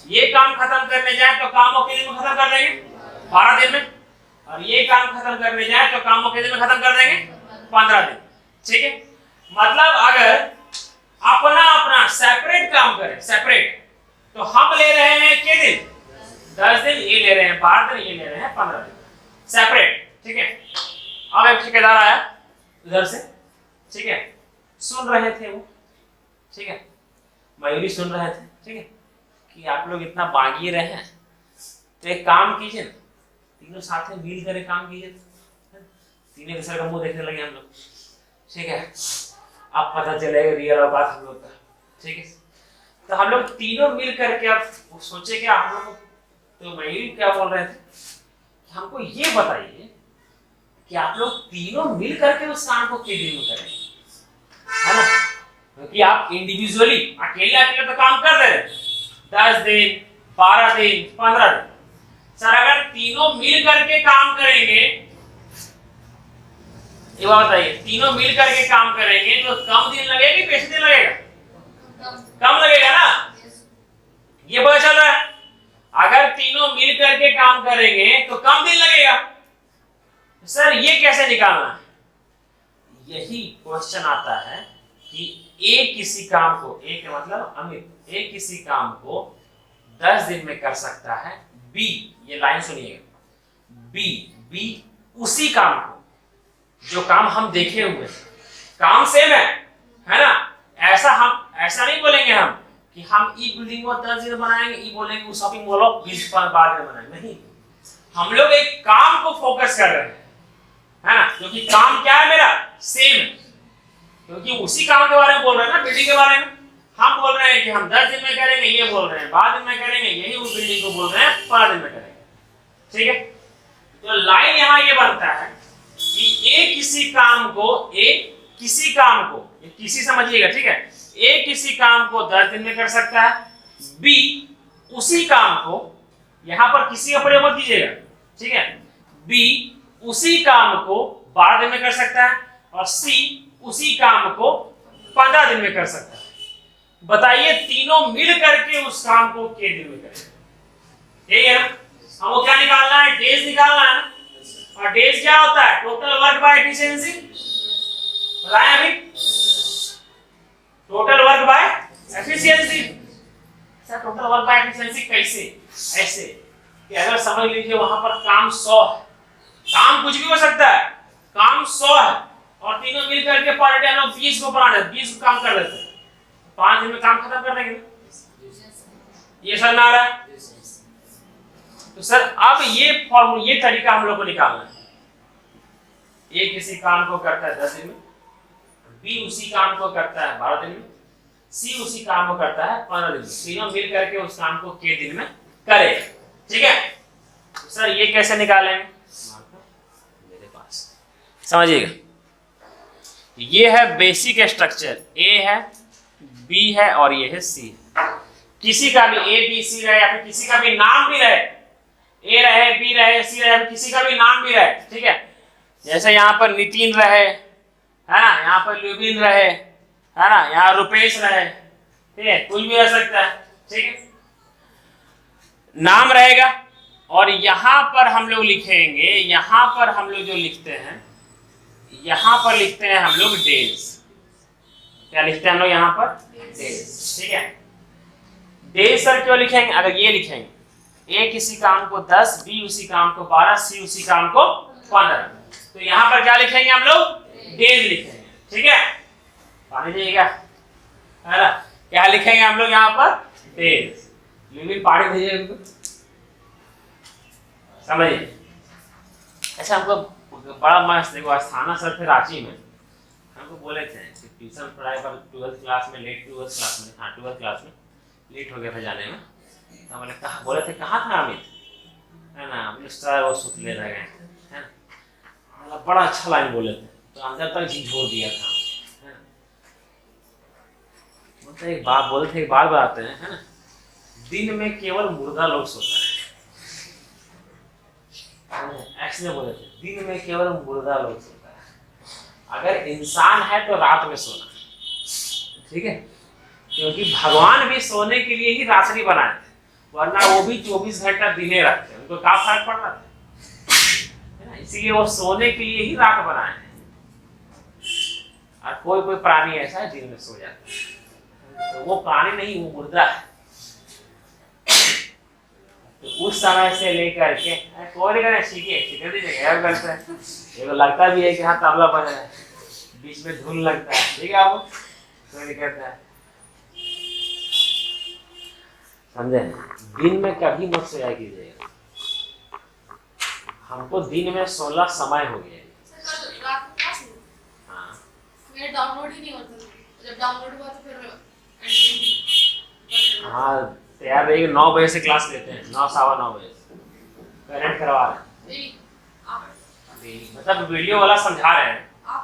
ये काम खत्म करने जाए तो काम को कितने दिन में खत्म कर देंगे? 12 दिन में। और ये काम खत्म करने जाए तो काम को कितने दिन में खत्म कर देंगे? 15 दिन। ठीक है, मतलब अगर अपना अपना सेपरेट काम करें, सेपरेट, तो हम ले रहे हैं कितने दिन? 10 दिन, ये ले रहे हैं 12 दिन, ये ले रहे हैं 15 दिन, सेपरेट। ठीक है, अब एक ठेकेदार आया उधर से, ठीक है, सुन रहे थे वो, ठीक है, मयूरी सुन रहे थे, ठीक है, कि आप लोग इतना बागी रहे हैं तो एक काम कीजिए ना, तीनों साथ में मिल कर काम कीजिए। तीनों दूसरे का मुंह देखने लगे हम लोग। ठीक है, अब पता चलेगा रियल औकात हम लोग का। ठीक है, तो हम लोग तीनों मिल करके अब सोचे क्या हम लोग, तो मयूरी क्या बोल रहे थे, हमको ये बताइए कि आप लोग तीनों मिल करके उस काम को कितने दिन में करेंगे, है ना? क्योंकि आप इंडिविजुअली अकेले अकेले तो काम कर रहे हैं 10 दिन, 12 दिन, 15 दिन। सर अगर तीनों मिल करके काम करेंगे, ये बात बताइए, तीनों मिल करके काम करेंगे तो कम दिन लगेगा कि बेसी दिन लगेगा? कम लगेगा ना, ये पता चल रहा है। अगर तीनों मिल करके काम करेंगे तो कम दिन लगेगा। सर ये कैसे निकालना है? यही क्वेश्चन आता है कि ए किसी काम को, ए का मतलब अमित, ए किसी काम को 10 दिन में कर सकता है, बी, ये लाइन सुनिएगा, बी उसी काम को, जो काम हम देखे हुए काम सेम है ना? ऐसा नहीं बोलेंगे हम कि हम ई बिल्डिंग को 10 दिन बनाएंगे, ई बोलेंगे वो शॉपिंग मॉल 20 बाद में बनाएंगे। नहीं, हम लोग एक काम को फोकस कर रहे हैं, है ना? क्योंकि काम क्या है मेरा? सेम है, क्योंकि उसी काम के बारे में बोल रहे हैं ना, बिल्डिंग के बारे में। हम बोल रहे हैं कि हम 10 दिन में करेंगे, ये बोल रहे हैं 12 दिन में करेंगे, यही उस बिल्डिंग को बोल रहे हैं 15 दिन में करेंगे। ठीक है, तो लाइन यहाँ ये बनता है कि ए किसी काम को, ये किसी समझिएगा, ठीक है, ए किसी काम को 10 दिन में कर सकता है, बी उसी काम को, यहां पर किसी का प्रयोग मत कीजिएगा, ठीक है, बी उसी काम को 12 दिन में कर सकता है, और सी उसी काम को 15 दिन में कर सकता है। बताइए तीनों मिल करके उस काम को कितने दिन में करेंगे? ठीक है, हमको क्या निकालना है? डेज निकालना है ना। और डेज क्या होता है? Total work by efficiency. बताएं अभी, total work by efficiency. Sir total work by efficiency कैसे? ऐसे कि अगर समझ लीजिए वहां पर काम 100 है, काम कुछ भी हो सकता है, काम 100 है और तीनों मिल करके पर डे हम लोग 20 को बना देते, 20 को काम कर देते हैं, 5 दिन में काम खत्म कर देंगे। ये सर ना आ रहा है? तो सर अब ये तरीका हम लोग को निकालना है। ए किसी काम को करता है 10 दिन में, बी उसी काम को करता है 12 दिन में, सी उसी काम को करता है 15 दिन में। तीनों मिल करके उस काम को कितने दिन में करे? ठीक है, तो सर ये कैसे निकालेंगे? मेरे पास समझिएगा, ये है बेसिक स्ट्रक्चर, ए है, बी है और ये है सी। किसी का भी ए बी सी रहे या फिर किसी का भी नाम भी रहे, ए रहे, बी रहे, सी रहे, किसी का भी नाम भी रहे, ठीक है, जैसे यहाँ पर नितिन रहे, है ना, यहाँ पर लुबिन रहे, है ना, यहाँ रुपेश रहे, ठीक है, कुछ भी रह सकता है। ठीक है, नाम रहेगा और यहाँ पर हम लोग लिखेंगे, यहाँ पर हम लोग जो लिखते हैं, यहाँ पर लिखते हैं हम लोग डेज। क्या लिखते हैं हम लोग यहाँ पर? डेज। ठीक है, डेज सर क्यों लिखेंगे? अगर ये लिखेंगे ए किसी काम को 10, बी उसी काम को 12, सी उसी काम को 15, तो यहाँ पर क्या लिखेंगे हम लोग? डेज लिखेंगे। ठीक है, पानी दीजिएगा, है ना, क्या लिखेंगे हम लोग यहाँ पर? डेज। लिविंग पानी दीजिए उनको, समझिए। अच्छा, हमको बड़ा मस्त देखो, अस्थाना सर थे रांची में, हमको बोले थे कि ट्यूशन पढ़ाई पर 12th क्लास में, लेट 12th क्लास में, हाँ 12th क्लास में, लेट हो गया था जाने में। तो मैंने कहा बोले थे कहाँ था अमित, है ना, बोले सर वो सुतले रह गए, है ना। मतलब बड़ा अच्छा लाइन बोले थे, तो अंदर तक झिझोर दिया था, है ना। मतलब एक बात बोले थे, एक बात बताते हैं, है ना, दिन में केवल मुर्दा लोग सोता है। ऐसे बोले थे, दिन में केवल मुर्दा लोग सोता है, अगर इंसान है तो रात में सोना, ठीक है, क्योंकि भगवान भी सोने के लिए ही रात्रि बनाए थे, वरना वो भी 24 घंटा दिने रखते हैं, उनको क्या फर्क पड़ रहा था, इसीलिए वो सोने के लिए ही रात बनाए हैं। और कोई कोई प्राणी ऐसा है दिन में सो जाता है, तो वो प्राणी नहीं, वो मुर्दा है। तो उस समय से लेकर के कोई नहीं सीखे सीख दीजिएगा यार, करते हैं ये लगता भी है कि हाँ तबला बजा है, बीच में धुन लगता है, ठीक है, आपको कोई नहीं करता है, समझे। दिन में कभी मत सोया कीजिएगा, हमको दिन में 16 समय हो गया। हाँ मेरा डाउनलोड ही नहीं होता, जब डाउनलोड हुआ तो फिर हाँ तैयार रहिए, 9 बजे से क्लास लेते हैं, 9 सवा 9 बजे पेरेंट करवा रहे हैं, मतलब वीडियो वाला समझा रहे हैं। हाँ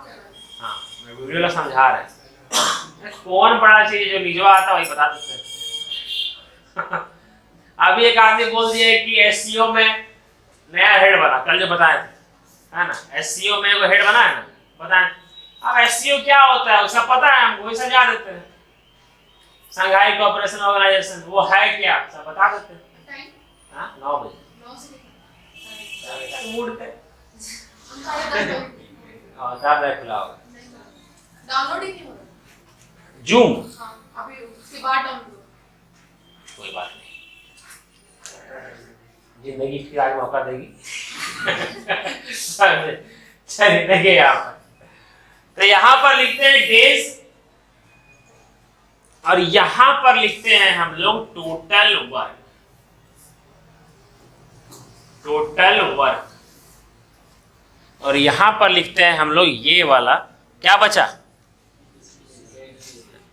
वीडियो वाला समझा रहे हैं, कौन पढ़ा चाहिए, जो निजवा आता वही बता देते हैं। अभी एक आदमी बोल दिया है कि एससीओ में नया हेड बना, कल जो बताए थे, है ना, एससीओ में वो हेड बना है ना, बताएं। अब एससीओ क्या होता है उसका पता है, हमको वही समझा देते हैं, संघाई कोऑपरेशन ऑर्गेनाइजेशन वो है क्या, सब बता देते हैं। हाँ 9 बजे मूड पे खुला होगा, डाउनलोड ही नहीं होता जूम। हाँ, अभी उसके बाद डाउनलोड। कोई बात नहीं, जिंदगी फिर आगे मौका देगी। चलिए देखिए यहाँ पर, तो यहाँ पर लिखते हैं डेज, और यहां पर लिखते हैं हम लोग टोटल वर्क, टोटल वर्क, और यहां पर लिखते हैं हम लोग ये वाला क्या बचा,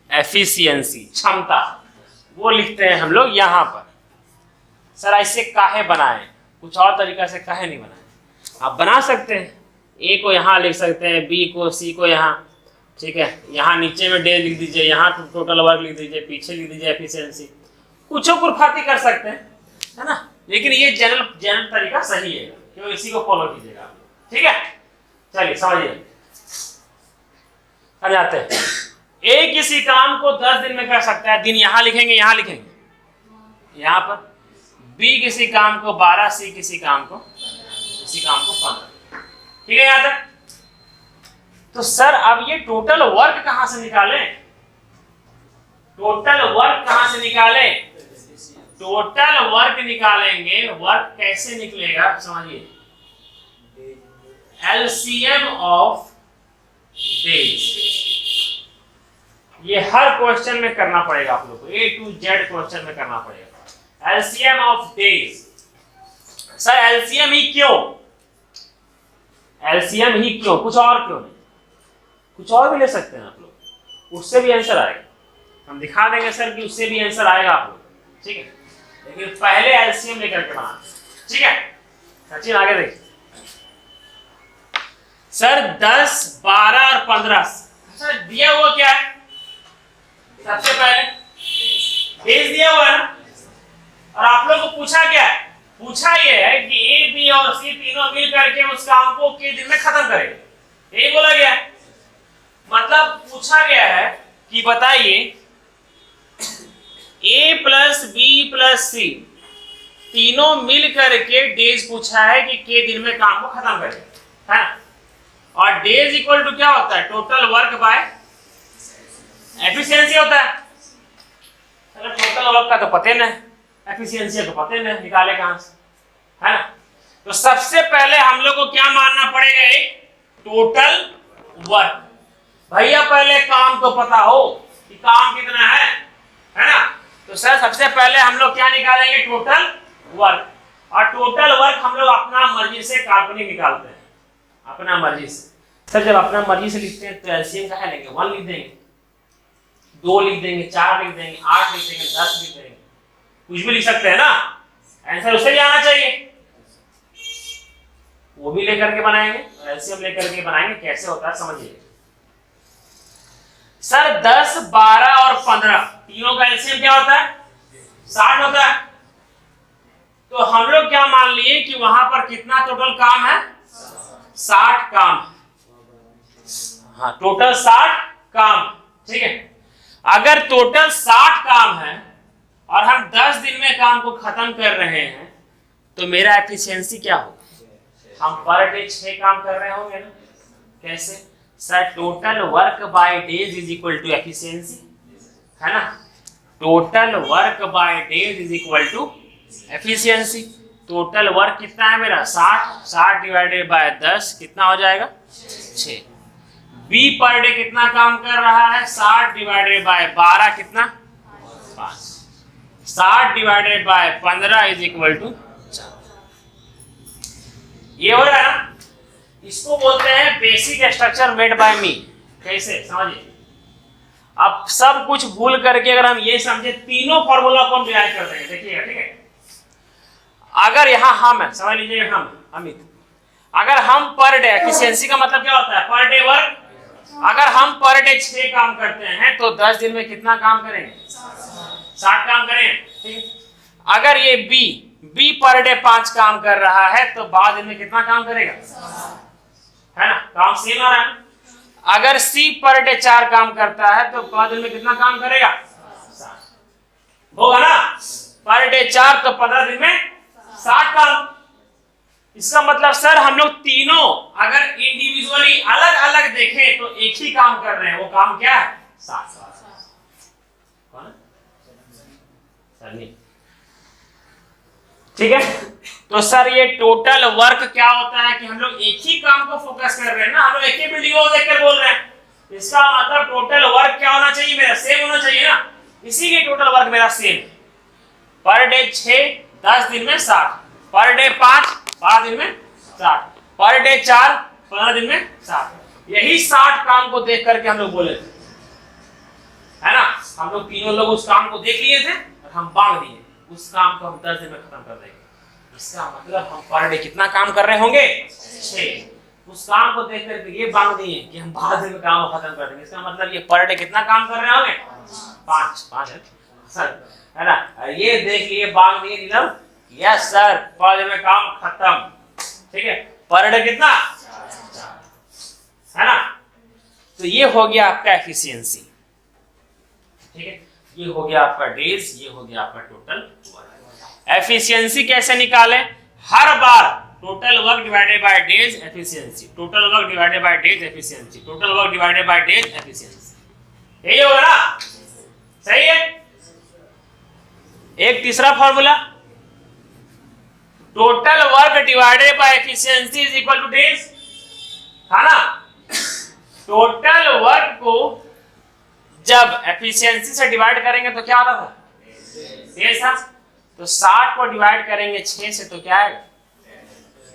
एफिशिएंसी, क्षमता, वो लिखते हैं हम लोग यहां पर। सर ऐसे काहे बनाए, कुछ और तरीका से काहे नहीं बनाए, आप बना सकते हैं, ए को यहां लिख सकते हैं, बी को, सी को यहाँ, ठीक है, यहाँ नीचे में डे लिख दीजिए, यहाँ टोटल वर्क लिख दीजिए, पीछे लिख दीजिए एफिशिएंसी, कुछ कुरफाती कर सकते हैं, है ना, लेकिन ये जनरल तरीका सही है, क्यों, इसी को फॉलो कीजिएगा, ठीक है। चलिए समझिए, समझाते हैं। ए किसी काम को 10 दिन में कर सकता है, दिन यहाँ लिखेंगे, यहाँ लिखेंगे, यहाँ पर। बी किसी काम को 12, सी किसी काम को 15, ठीक है यहाँ तक। तो सर अब ये टोटल वर्क कहां से निकालें, टोटल वर्क कहां से निकालें, टोटल वर्क निकालेंगे, वर्क कैसे निकलेगा समझिए, एलसीएम ऑफ डेज, ये हर क्वेश्चन में करना पड़ेगा आप लोग को, A to Z क्वेश्चन में करना पड़ेगा, LCM of days. Sir LCM ही क्यों, एलसीएम ही क्यों, कुछ और क्यों नहीं, कुछ और भी ले सकते हैं आप लोग, उससे भी आंसर आएगा, हम दिखा देंगे सर कि उससे भी आंसर आएगा आप लोग, ठीक है, लेकिन पहले एलसीएम लेकर के बनाना, ठीक है। सचिन आगे देखिए, सर 10, 12 और 15, सर दिया हुआ क्या है, सबसे पहले डेज दिया हुआ है ना, और आप लोग को पूछा क्या है, पूछा ये है कि ए, बी और सी तीनों मिल करके उस काम को के दिन में खत्म करेंगे, यही बोला गया है। मतलब पूछा गया है कि बताइए A प्लस बी प्लस सी तीनों मिल करके डेज पूछा है कि के दिन में काम को खत्म करें, है, और डेज इक्वल टू क्या होता है, टोटल वर्क बाय एफिशिएंसी होता है। चलो टोटल वर्क का तो पता नहीं, एफिशिएंसी तो पता नहीं, निकाले कहां से, है ना। तो सबसे पहले हम लोग को क्या मानना पड़ेगा, एक टोटल वर्क। भैया पहले काम तो पता हो कि काम कितना है ना। तो सर सबसे पहले हम लोग क्या निकालेंगे, टोटल वर्क, और टोटल वर्क हम लोग अपना मर्जी से काल्पनिक निकालते हैं, अपना मर्जी से। सर जब अपना मर्जी से लिखते हैं तो एलसीएम का है लेंगे, 1 लिख देंगे, 2 लिख देंगे, 4 लिख देंगे, 8 लिख देंगे, 10 लिख देंगे, कुछ भी लिख सकते हैं ना, आंसर उससे भी आना चाहिए। वो भी लेकर के बनाएंगे और एलसीएम लेकर के बनाएंगे, कैसे होता है समझिए। सर 10, 12 और 15 तीनों का एलसीएम क्या होता है? 60 होता है। तो हम लोग क्या मान लिए कि वहां पर कितना टोटल काम है? 60 काम। हाँ, टोटल 60 काम, ठीक है। अगर टोटल 60 काम है और हम 10 दिन में काम को खत्म कर रहे हैं तो मेरा एफिशिएंसी क्या होगा? हम पर डे 6 काम कर रहे होंगे ना। कैसे? Sir total work by days is equal to efficiency, है ना। Total work by days is equal to efficiency. Total work कितना है मेरा? 60 डिवाइडेड बाय 10 कितना हो जाएगा? 6। बी पर डे कितना काम कर रहा है? 60 डिवाइडेड बाय 12 कितना? 5। 60 divided by 15 is equal to 4। ये हो रहा है ना। इसको बोलते हैं basic structure made by me. कैसे समझिए। अब सब कुछ भूल करके अगर हम ये समझे तीनों फॉर्मूला को हम डिराइव कर देंगे, देखिएगा, ठीक है। अगर यहाँ हम है, समझ लीजिए हम अमित, अगर हम पर डे, एफिशिएंसी का मतलब क्या होता है? Per day work. अगर हम पर डे 6 काम करते हैं तो 10 दिन में कितना काम करेंगे? 60 काम करेंगे, ठीक है। अगर ये बी पर डे 5 काम कर रहा है तो 12 दिन में कितना काम करेगा? है ना, काम सेम आ रहा है। अगर सी पर डे 4 काम करता है तो 5 दिन में कितना काम करेगा? 60 होगा ना। पर डे 4 तो 15 दिन में 60 काम। इसका मतलब सर हम लोग तीनों अगर इंडिविजुअली अलग अलग देखें तो एक ही काम कर रहे हैं, वो काम क्या है? 60। सर नहीं, ठीक है। तो सर ये टोटल वर्क क्या होता है कि हम लोग एक ही काम को फोकस कर रहे हैं ना, हम लोग एक ही बिल्डिंग को देखकर बोल रहे हैं। इसका मतलब टोटल वर्क क्या होना चाहिए मेरा? सेम होना चाहिए ना। इसीलिए टोटल वर्क मेरा सेम। पर डे 6 10 दिन में 60, पर डे 5 12 दिन में 60, पर डे 4 15 दिन में 60। यही 60 काम को देख करके हम लोग बोले थे, है ना। हम लोग तीनों लोग उस काम को देख लिए थे और हम बांट दिए, उस काम को हम 10 दिन में खत्म कर देंगे। इसका मतलब हम पर डे कितना काम कर रहे होंगे? 6। उस काम को देख करके ये बांट दिए कि हम 12 दिन में काम खत्म कर देंगे। इसका मतलब ये पर डे कितना काम कर रहे होंगे? 5 है सर, है ना। ये देख लिए बांट दिए नीलम, यस सर 5 दिन में काम खत्म, ठीक है। पर डे कितना? है ना। तो ये हो गया आपका एफिशिएंसी, ठीक है। ये हो गया आपका डेज, ये हो गया आपका टोटल वर्क। एफिशिएंसी कैसे निकालें? हर बार total work divided by days efficiency, total work divided by days efficiency, total work divided by days efficiency. यही होगा ना, सही है। एक तीसरा formula, total work divided by efficiency is equal to days, है ना। टोटल वर्क को जब एफिशिएंसी से डिवाइड करेंगे तो क्या आता था? डेज था। तो 60 को डिवाइड करेंगे 6 से तो क्या आएगा?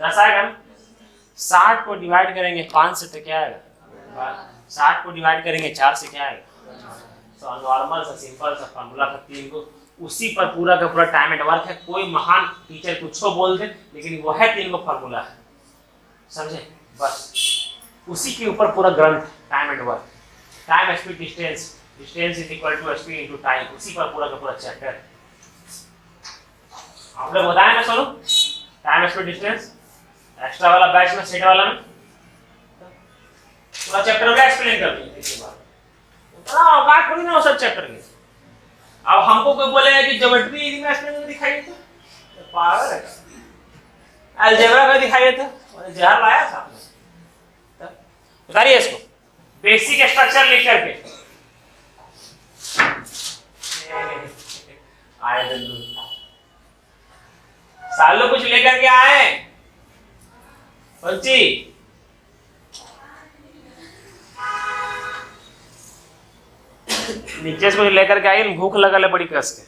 10 आएगा ना। 60 को डिवाइड करेंगे 5 से तो क्या आएगा? 60 को डिवाइड करेंगे 4 से क्या आएगा? तो नॉर्मल सा सिंपल सा फॉर्मूला था, 3 को उसी पर पूरा का पूरा टाइम एंड वर्क है। कोई महान टीचर कुछ बोल दे लेकिन वो है 3 को फॉर्मूला है, समझे। बस उसी के ऊपर पूरा ग्रंथ time and work. Time speed distance, distance is equal to speed into time, उसी पर पूरा का पूरा चैप्टर आप लोग बताएं ना। सुनो, टाइम स्पीड डिस्टेंस एक्स्ट्रा वाला बैच में, सेट वाला में पूरा चैप्टर में एक्सप्लेन कर दिया इसी बात। उतना बात थोड़ी ना हो सब चैप्टर में। अब हमको कोई बोलेगा कि ज्योमेट्री यदि में एक्सप्लेन दिखाइए तो पागल है। अलजेब्रा का दिखाइए तो जहर लाया था आपने। बताइए इसको बेसिक स्ट्रक्चर लिख करके आए सालों कुछ लेकर के आए बच्ची। नीचे से कुछ लेकर के आई, भूख लगल है बड़ी कस के।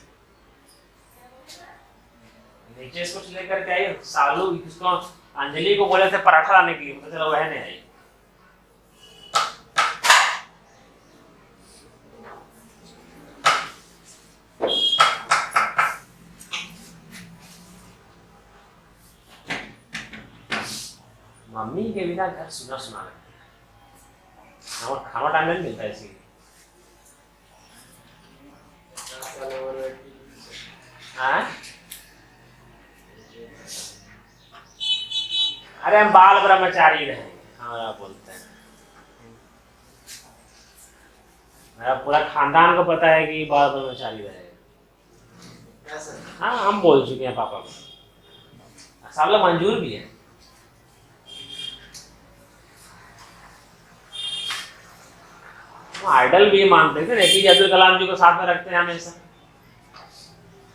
नीचे से कुछ लेकर के आई, सालू किसको अंजलि को बोले थे पराठा लाने के लिए, पता चला वह नहीं आई। मम्मी के बिना घर सुना सुना लगता है, और खाना टाइम नहीं मिलता है इसलिए। हाँ? अरे हम बाल ब्रह्मचारी रहे, हमारा बोलते हैं। मेरा पूरा खानदान को पता है कि बाल ब्रह्मचारी रहे। हाँ, हम बोल चुके हैं पापा को, सब लोग मंजूर भी है। आइडल भी मानते थे, एपीजे अब्दुल कलाम जी को साथ में रखते हैं हमेशा,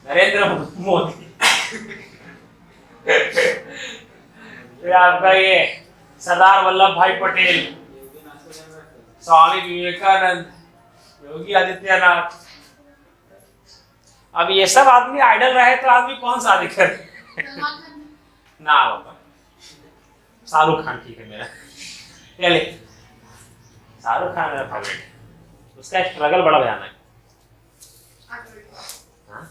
नरेंद्र मोदी, फिर आपका ये सरदार वल्लभ भाई पटेल, स्वामी विवेकानंद, योगी आदित्यनाथ। अब ये सब आदमी आइडल रहे तो आदमी कौन सा शादी करे? सलमान खान। ना बाबा, शाहरुख खान ठीक है मेरा। चले, शाहरुख खान मेरा फेवरेट है, उसका स्ट्रगल बड़ा भयानक है। हाँ?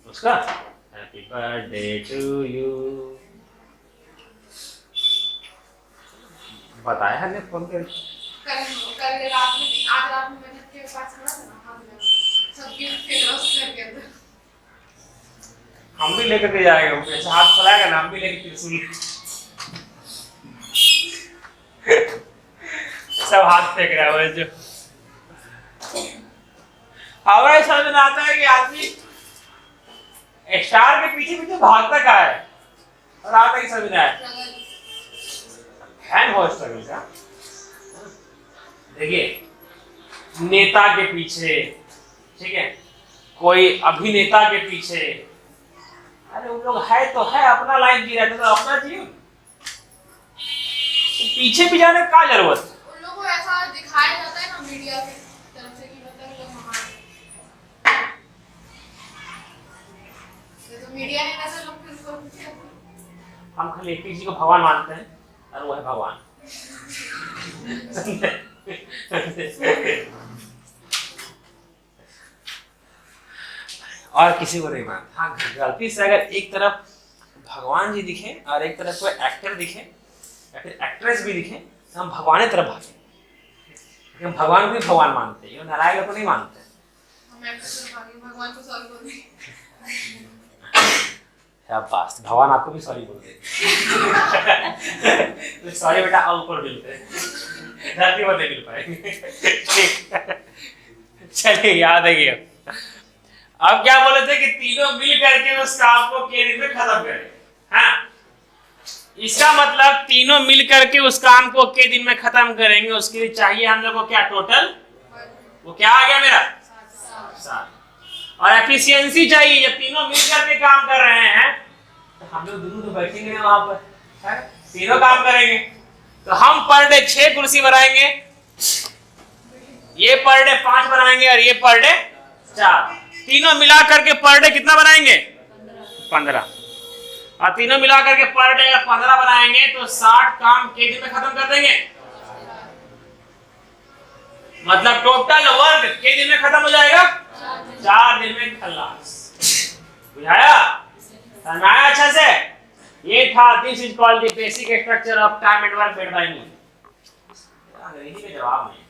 उसका हैप्पी बर्थडे टू यू बताया हमने फोन कर। कल रात में, आज रात में मैंने के पास खड़ा था ना, हाथ में सब गिफ्ट के रस करके अंदर। हम भी लेकर के जाएंगे, वो ऐसे हाथ फैलाएगा ना, हम भी लेकर त्रिशूल सब हाथ फेंक रहा है वो जो। हमारे समझ में आता है कि आदमी स्टार के पीछे पीछे भागता का है, और आता ही समझ में आया फैन हो स्ट्रगल का। देखिए, नेता के पीछे, ठीक है, कोई अभिनेता के पीछे, अरे उन लोग है तो है, अपना लाइफ जी रहे तो अपना जियो, पीछे भी जाने का जरूरत है। उन लोगों को ऐसा दिखाया जाता है ना मीडिया की तरफ से कि मतलब ये लोग महान हैं। ये तो मीडिया ने वैसे लोग फिर उसको पीछे रखा। हम खाली एक ही चीज को भगवान मानते हैं, और वो है भगवान। और किसी को नहीं मानते। हाँ, गलती से अगर एक तरफ भगवान जी दिखे और एक तरफ कोई एक्टर दिखे या फिर एक्ट्रेस भी दिखे, तो हम भगवान की तरफ भागे। हम भगवान को भी भगवान मानते हैं, नारायण को नहीं मानते। भगवान को सॉरी बोल दी। बस भगवान आपको भी सॉरी बोल दे। सॉरी बेटा, और ऊपर मिलते हैं, धरती पर नहीं मिल पाएंगे। चलिए, याद है कि अब क्या बोले थे कि तीनों मिल करके उस काम को के दिन में खत्म करें। हाँ, इसका मतलब तीनों मिल करके उस काम को के दिन में खत्म करेंगे। उसके लिए चाहिए हम लोग को क्या? टोटल वो क्या आ गया मेरा? 7। और एफिशिएंसी चाहिए। जब तीनों मिल करके काम कर रहे हैं तो हम लोग दोनों तो बैठेंगे ना वहां पर, तीनों काम करेंगे। तो हम पर डे 6 कुर्सी बनाएंगे, ये पर डे 5 बनाएंगे, और ये पर डे 4। तीनों मिला करके पर डे कितना बनाएंगे? 15। और तीनों मिला करके पर डे 15 बनाएंगे तो 60 काम के दिन में खत्म कर देंगे। मतलब टोटल वर्क के दिन में खत्म हो जाएगा, 4 दिन में खल्लास। बुझाया? समझाया अच्छा से? ये था, this is called the basic structure of time and work made by me. अंग्रेजी में जवाब नहीं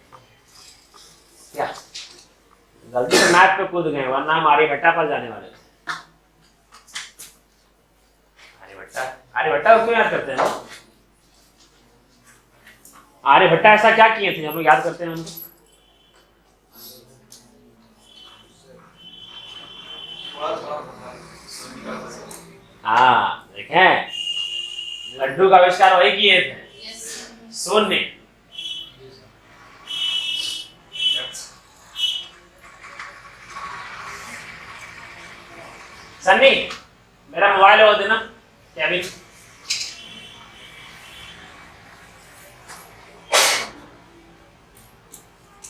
क्या? गलती से मैथ पे कूद गए, वरना हम आर्यभट्टा पर जाने वाले थे। आर्यभट्टा को क्यों याद करते हैं? आर्यभट्टा ऐसा क्या किए थे हम लोग याद करते हैं उनको? हाँ, देखें, लड्डू का आविष्कार वही किए थे, शून्य। सन्नी, मेरा मोबाइल हो देना क्या भी?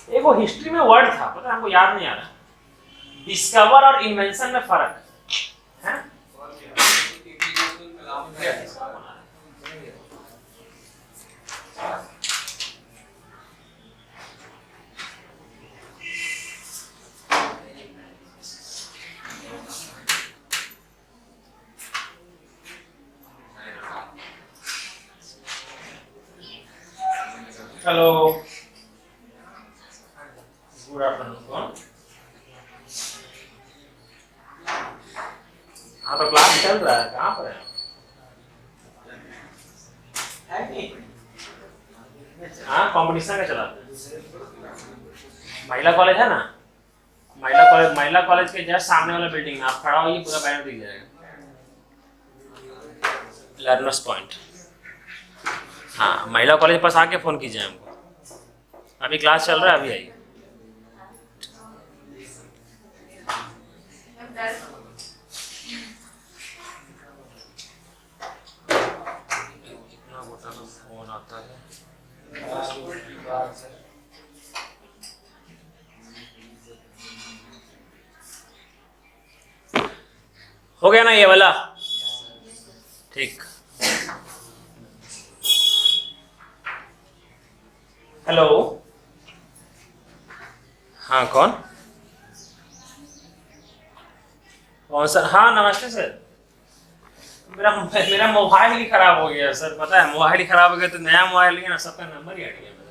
एक वो हिस्ट्री में वर्ड था, पता है हमको याद नहीं आ रहा। डिस्कवर और इन्वेंशन में फर्क है। Hello, good afternoon. कौन? हाँ तो क्लास चल रहा है, कहाँ पर है? हाँ कंपटीशन का चलाते हैं। महिला कॉलेज है ना, महिला कॉलेज के जस्ट सामने वाला बिल्डिंग में आप खड़ा होइए, पूरा बैनर दिख जाएगा, लर्नर्स पॉइंट। हाँ महिला कॉलेज के पास आके फोन कीजिए हमको, अभी क्लास चल रहा है, अभी आइए। कितना मोटा तो फोन आता है। हो गया ना ये वाला? ठीक। हेलो, हाँ कौन सर? हाँ नमस्ते सर। मेरा मोबाइल ही खराब हो गया सर, पता है मोबाइल ही खराब हो गया, तो नया मोबाइल लिया ना, सबका नंबर ही हट गया मेरा।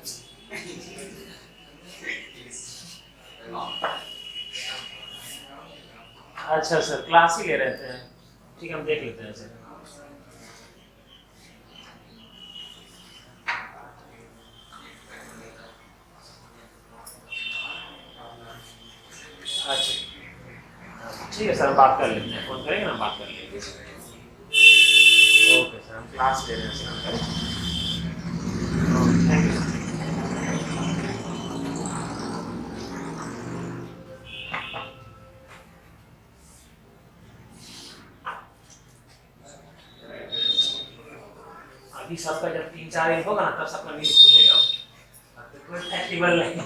अच्छा सर, क्लास ही ले रहे थे, ठीक है हम देख लेते हैं सर। अच्छा ठीक है सर, हम बात कर लेते हैं, फोन करेंगे ना, बात कर लेंगे। ओके सर, हम क्लास ले रहे हैं सर, थैंक यू सर। अभी सबका जब 3-4 दिन होगा ना, तब सबका नींद खुलेगा, अब तो कोई फेस्टिवल नहीं।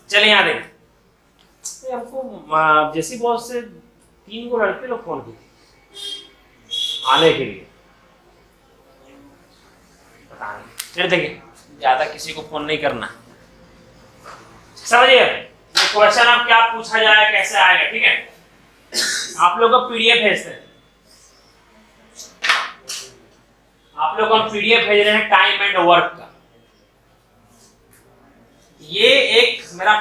चलिए यहाँ देखिए, हमको जैसी बॉस से 3 को लड़के लोग फोन किए आने के लिए, पता नहीं, चलिए देखिए ज्यादा किसी को फोन नहीं करना, समझिए ये क्वेश्चन अब क्या पूछा जाए, कैसे आएगा, ठीक है। आप लोग को पीडीएफ भेजते हैं, आप लोग को हम पीडीएफ भेज रहे हैं टाइम एंड वर्क का। ये एक मेरा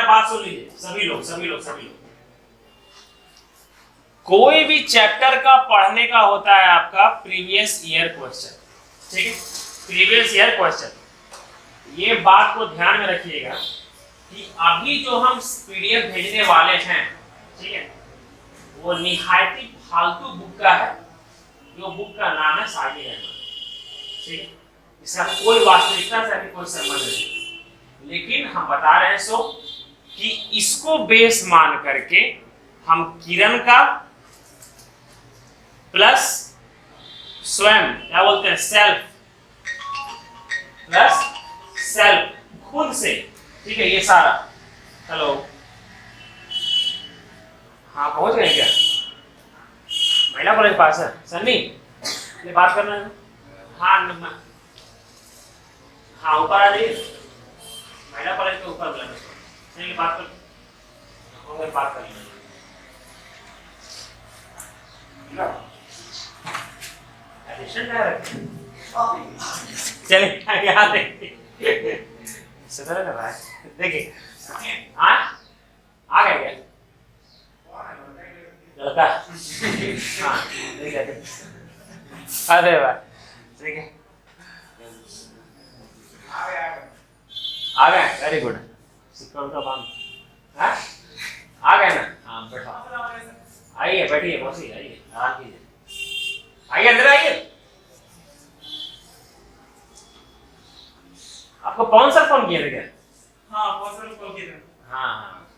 बात सुन लीजिए सभी लोग, कोई भी चैप्टर का पढ़ने का होता है आपका प्रीवियस ईयर क्वेश्चन, ठीक है, प्रीवियस ईयर क्वेश्चन। ये बात को ध्यान में रखिएगा कि अभी जो हम पीडीएफ भेजने वाले हैं, ठीक है, वो निहायती फालतू बुक का है, जो बुक का नाम है सागी रहमान, ठीक है, इसका कोई वास्तविकता से अभी कोई संबंध नहीं, लेकिन हम बता रहे हैं सो कि इसको बेस मान करके हम किरण का प्लस स्वयं, क्या बोलते हैं, सेल्फ प्लस सेल्फ, खुद से, ठीक है, ये सारा। हेलो, हाँ पहुंच गए क्या? महिला कॉलेज पास है सन्नी, ये बात करना है। हाँ ऊपर आ जाइए, महिला कॉलेज के ऊपर बुलाना, चलिए बात कर लेंगे। चलिए यहाँ देखिए, सुधर कर रहा है, देखिए आ गया क्या लड़का? हाँ देखिए, अरे वाह, ठीक है आ गए, वेरी गुड, सिक्योर का बांध आ गए ना, हाँ बैठो, आइए बैठिए, मौसी आइए, आराम कीजिए, आइए अंदर आइए। आपको कौन सा फोन किए थे क्या? हाँ बहुत सारे फोन किए थे। हाँ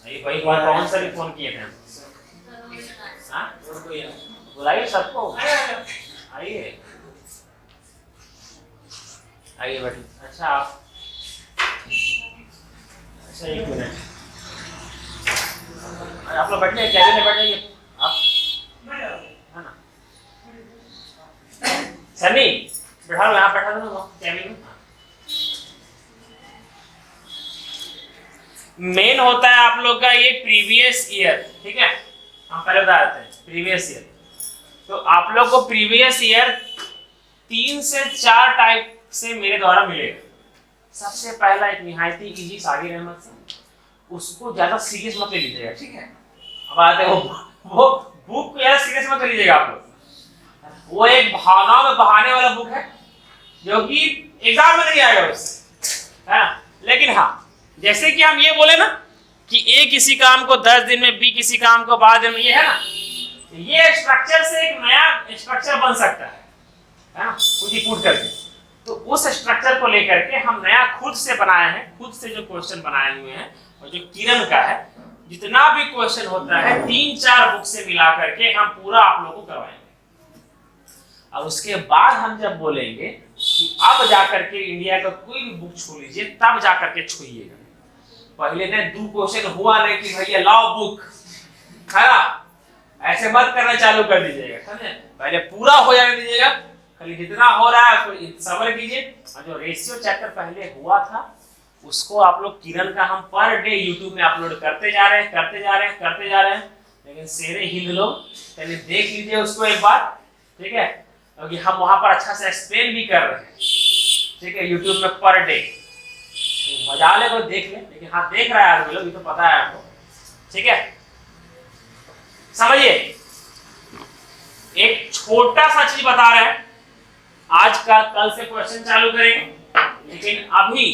ये भाई कौन सा भी फोन किए थे? हाँ बुलाइए सबको, आइए आइए बैठिए। अच्छा आप, अच्छा एक मिनट, आप लोग बैठे, कैबिन में बैठे आप, है ना? सन्नी बैठा लो, यहाँ बैठा दो कैबिन में। मेन होता है आप लोग का ये प्रीवियस ईयर, ठीक है, हम पहले बता देते हैं प्रीवियस ईयर। तो आप लोग को प्रीवियस ईयर 3 से 4 टाइप से मेरे द्वारा मिलेगा। सबसे पहला एक निहायती इजी सागिर अहमद से, उसको ज्यादा सीरियस मत ले लीजिएगा, ठीक है। अब आते हैं वो बुक को ज्यादा सीरियस मत लीजिएगा आप लोग। वो एक भावनाओं में बहाने वाला बुक है जो कि एग्जाम में नहीं आएगा उससे, है ना। लेकिन हाँ, जैसे कि हम ये बोले ना कि ए किसी काम को 10 दिन में, बी किसी काम को 12 दिन में, ये है ना, ये स्ट्रक्चर से एक नया स्ट्रक्चर बन सकता है ना, खुद ही पुट करके। तो उस स्ट्रक्चर को लेकर के हम नया खुद से बनाए हैं, खुद से जो क्वेश्चन बनाए हुए हैं, और जो किरण का है, जितना भी क्वेश्चन होता है 3-4 बुक से मिला करके हम पूरा आप लोगों को करवाएंगे। और उसके बाद हम जब बोलेंगे कि अब जाकर के इंडिया का कोई भी बुक छू लीजिए, तब जाकर के छूइएगा। पहले ने 2 क्वेश्चन हुआ नहीं कि भैया लाओ बुक, है ना, ऐसे मत करना चालू कर दीजिएगा, समझे। पहले पूरा हो जाने दीजिएगा, खाली जितना हो रहा है उसको सब्र कीजिए। और जो रेशियो चैप्टर पहले हुआ था उसको आप लोग किरण का हम पर डे यूट्यूब में अपलोड करते जा रहे हैं। लेकिन शेरे हिंद लोग पहले देख लीजिए उसको एक बार, ठीक है, क्योंकि हम वहां पर अच्छा से एक्सप्लेन भी कर रहे हैं, ठीक है, यूट्यूब में पर डे। तो मजा ले को देख ले, लेकिन हाँ देख रहा है आदमी लोग, ये तो पता है आपको, ठीक है। समझिए, एक छोटा सा चीज बता रहे हैं, आज का कल से क्वेश्चन चालू करेंगे, लेकिन अभी,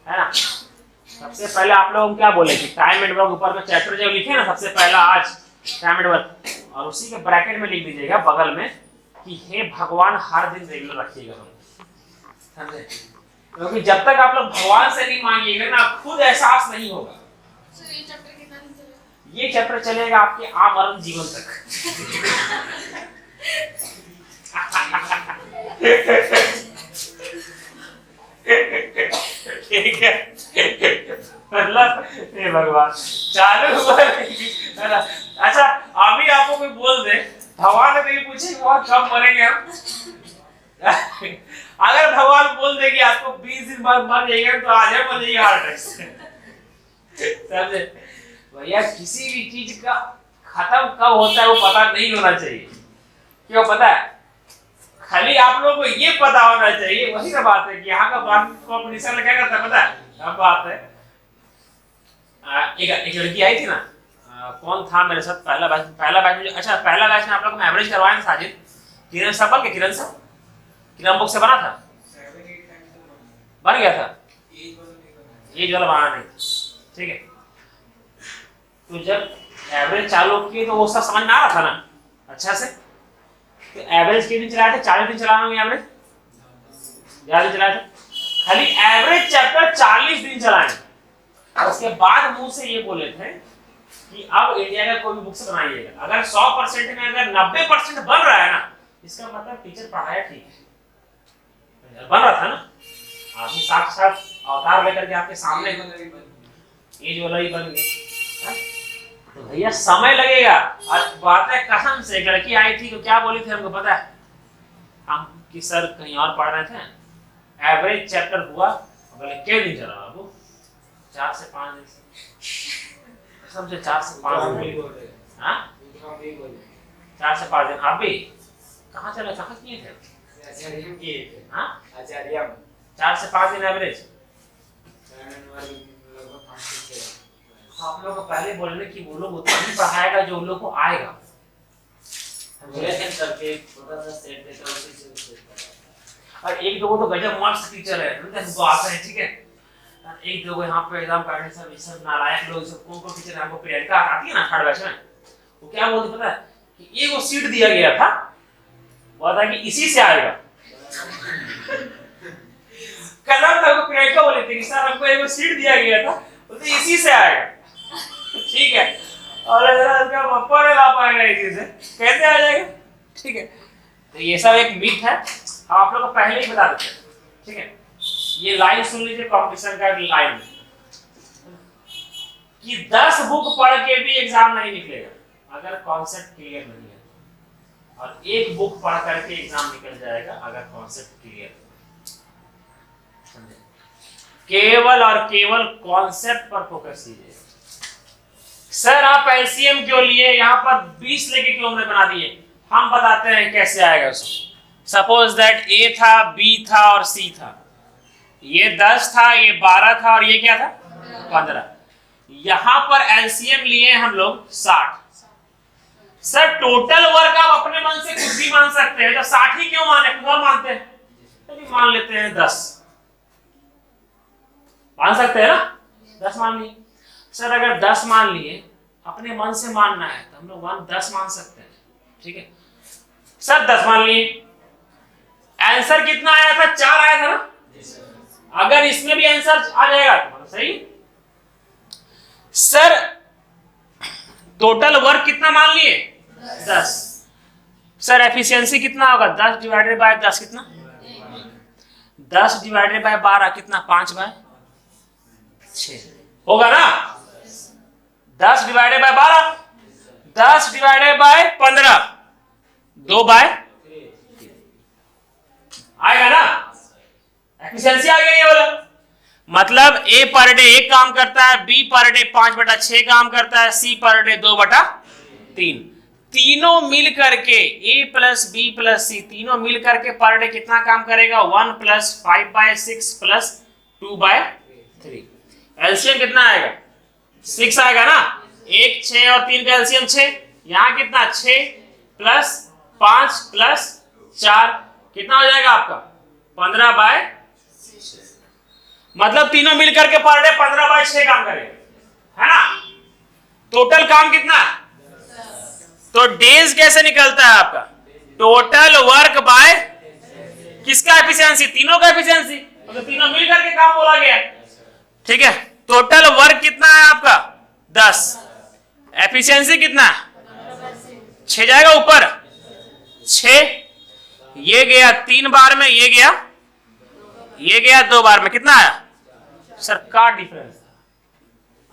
है ना, सबसे पहले आप लोग क्या बोले कि टाइम एंड वर्क ऊपर का चैप्टर जो लिखे ना, सबसे पहला आज टाइम एंड वर्क, और उसी के ब्रैकेट में लिख दीजिएगा बगल में कि हे भगवान हर दिन रेगुलर रखिएगा हम, समझे। क्योंकि जब तक आप लोग भगवान से नहीं मांगिएगा ना, खुद एहसास नहीं होगा। सर ये चैप्टर कितना दिन चलेगा? ये चैप्टर चलेगा आपके आमरण जीवन तक। ठीक है, मतलब हे भगवान चालू हुआ है ना। अच्छा, अभी आपको कोई बोल दे, भगवान ने कहीं पूछे कि वहां कब मरेंगे हम, अगर भगवान बोल दे कि आपको 20 दिन बाद मर जाएगा, तो आज मर जाइए हार्ट अटैक से, समझे भैया। किसी भी चीज का खत्म कब होता है वो पता नहीं होना चाहिए। क्यों पता है? खाली आप लोगों को ये पता होना चाहिए, वही का बात है कि यहाँ का कॉम्पिटिशन में क्या करता है पता है? अब बात है, एक लड़की आई थी ना, कौन था मेरे साथ पहला बैच में, अच्छा पहला बैच में आप लोग को एवरेज करवाया ना साजिद, किरण सबल के, किरण बुक से बना था, बन गया था, एज वाला बना नहीं, ठीक है। तो जब एवरेज चालू किए तो वो सब समझ में आ रहा था ना अच्छा से। तो एवरेज कितने दिन चलाए थे? 40 दिन चलाना है एवरेज, ज्यादा चलाए थे, खाली एवरेज चैप्टर 40 दिन चलाए। और उसके बाद मुंह से ये बोले थे कि अब इंडिया का कोई भी बुक से बनाइएगा। अगर 100% में अगर 90% बन रहा है ना, इसका मतलब टीचर पढ़ाया ठीक है, बन रहा था ना, आदमी साक्षात अवतार लेकर के आपके सामने एज वाला ही बन गया। तो भैया समय लगेगा। और बात है कसम से, एक लड़की आई थी तो क्या बोली थी हमको पता है? हम कि सर कहीं और पढ़ रहे थे, एवरेज चैप्टर हुआ, बोले कितने दिन चला बाबू? 4 से 5 दिन कसम से 4 से 5 दिन। हाँ 4 से 5 दिन। आप भी कहाँ चले, कहाँ किए थे? हाँ 4 से 5 दिन एवरेज। आप लोग को पहले बोलने कि वो लोग उतना ही पढ़ाएगा जो उन लोग को आएगा। और एक दो तो गजब मार्क्स टीचर है, हमको आते हैं, ठीक है। एक दो यहाँ पे एग्जाम करने सब नालायक लोग, सब कौन टीचर है, हमको प्रियंका आती है ना 3rd बैच में, वो क्या बोलते पता है कि एक वो सीट दिया गया था, वो था कि इसी से आएगा। कल तक प्रियंका बोले थे कि सर हमको एक सीट दिया गया था, बोलते इसी से आएगा, ठीक है। और पर ला पाएगा इसी से, कैसे आ जाएगा, ठीक है। तो ये सब एक मिथ है, आप लोग को पहले ही बता देते हैं, ठीक है। ये लाइन सुन लीजिए कॉम्पिटिशन का लाइन कि 10 बुक पढ़ के भी एग्जाम नहीं निकलेगा अगर कॉन्सेप्ट क्लियर नहीं है, और 1 बुक पढ़ करके एग्जाम निकल जाएगा अगर कॉन्सेप्ट क्लियर है। केवल और केवल कॉन्सेप्ट पर फोकस कीजिए। सर आप एलसीएम क्यों लिए, यहाँ पर 20 लेके क्यों हमने बना दिए? हम बताते हैं कैसे आएगा उसको, सपोज दैट ए था, बी था और सी था। ये 10 था, ये 12 था और ये क्या था 15। यहां पर एलसीएम लिए हम लोग 60। सर टोटल वर्क आप अपने मन से कुछ भी मान सकते हैं, तो 60 ही क्यों माने, खुद मानते हैं तो मान लेते हैं 10 मान सकते हैं ना, 10 मान लिए। सर अगर 10 मान लिए, अपने मन से मानना है तो हम लोग 10 मान सकते हैं, ठीक है। सर 10 मान लिए, आंसर कितना आया था 4 आया था ना। अगर इसमें भी आंसर आ जाएगा तो सही। सर टोटल वर्क कितना मान लिए 10। सर एफिशिएंसी कितना होगा 10 डिवाइडेड बाय 10 कितना 10 डिवाइडेड बाय 12 कितना 5/6 होगा ना। 10 डिवाइडेड बाय 12, 10 डिवाइडेड बाय 15 2/3 आएगा ना। एफिशिएंसी आ गई ये वाला। मतलब ए पर डे 1 काम करता है, बी पर डे 5/6 काम करता है, सी पर डे 2/3। तीनों मिल करके ए प्लस बी प्लस सी तीनों मिल करके पर डे कितना काम करेगा 1 + 5/6 + 2/3। एलसीएम कितना आएगा 6 आएगा ना। 1 6 और 3 का एलसीएम 6। यहां कितना 6 + 5 + 4 कितना हो जाएगा आपका 15/6। मतलब तीनों मिलकर के पर डे 15/6 काम करेगा, है ना। टोटल काम कितना, तो डेज कैसे निकलता है आपका टोटल वर्क बाय किसका एफिशिएंसी, तीनों का एफिशिएंसी, तो तीनों मिलकर के काम बोला गया, ठीक है। टोटल वर्क कितना है आपका 10, एफिशिएंसी कितना 6 जाएगा ऊपर 6, ये गया 3 बार में, ये गया 2 बार में, कितना आया सर का डिफरेंस।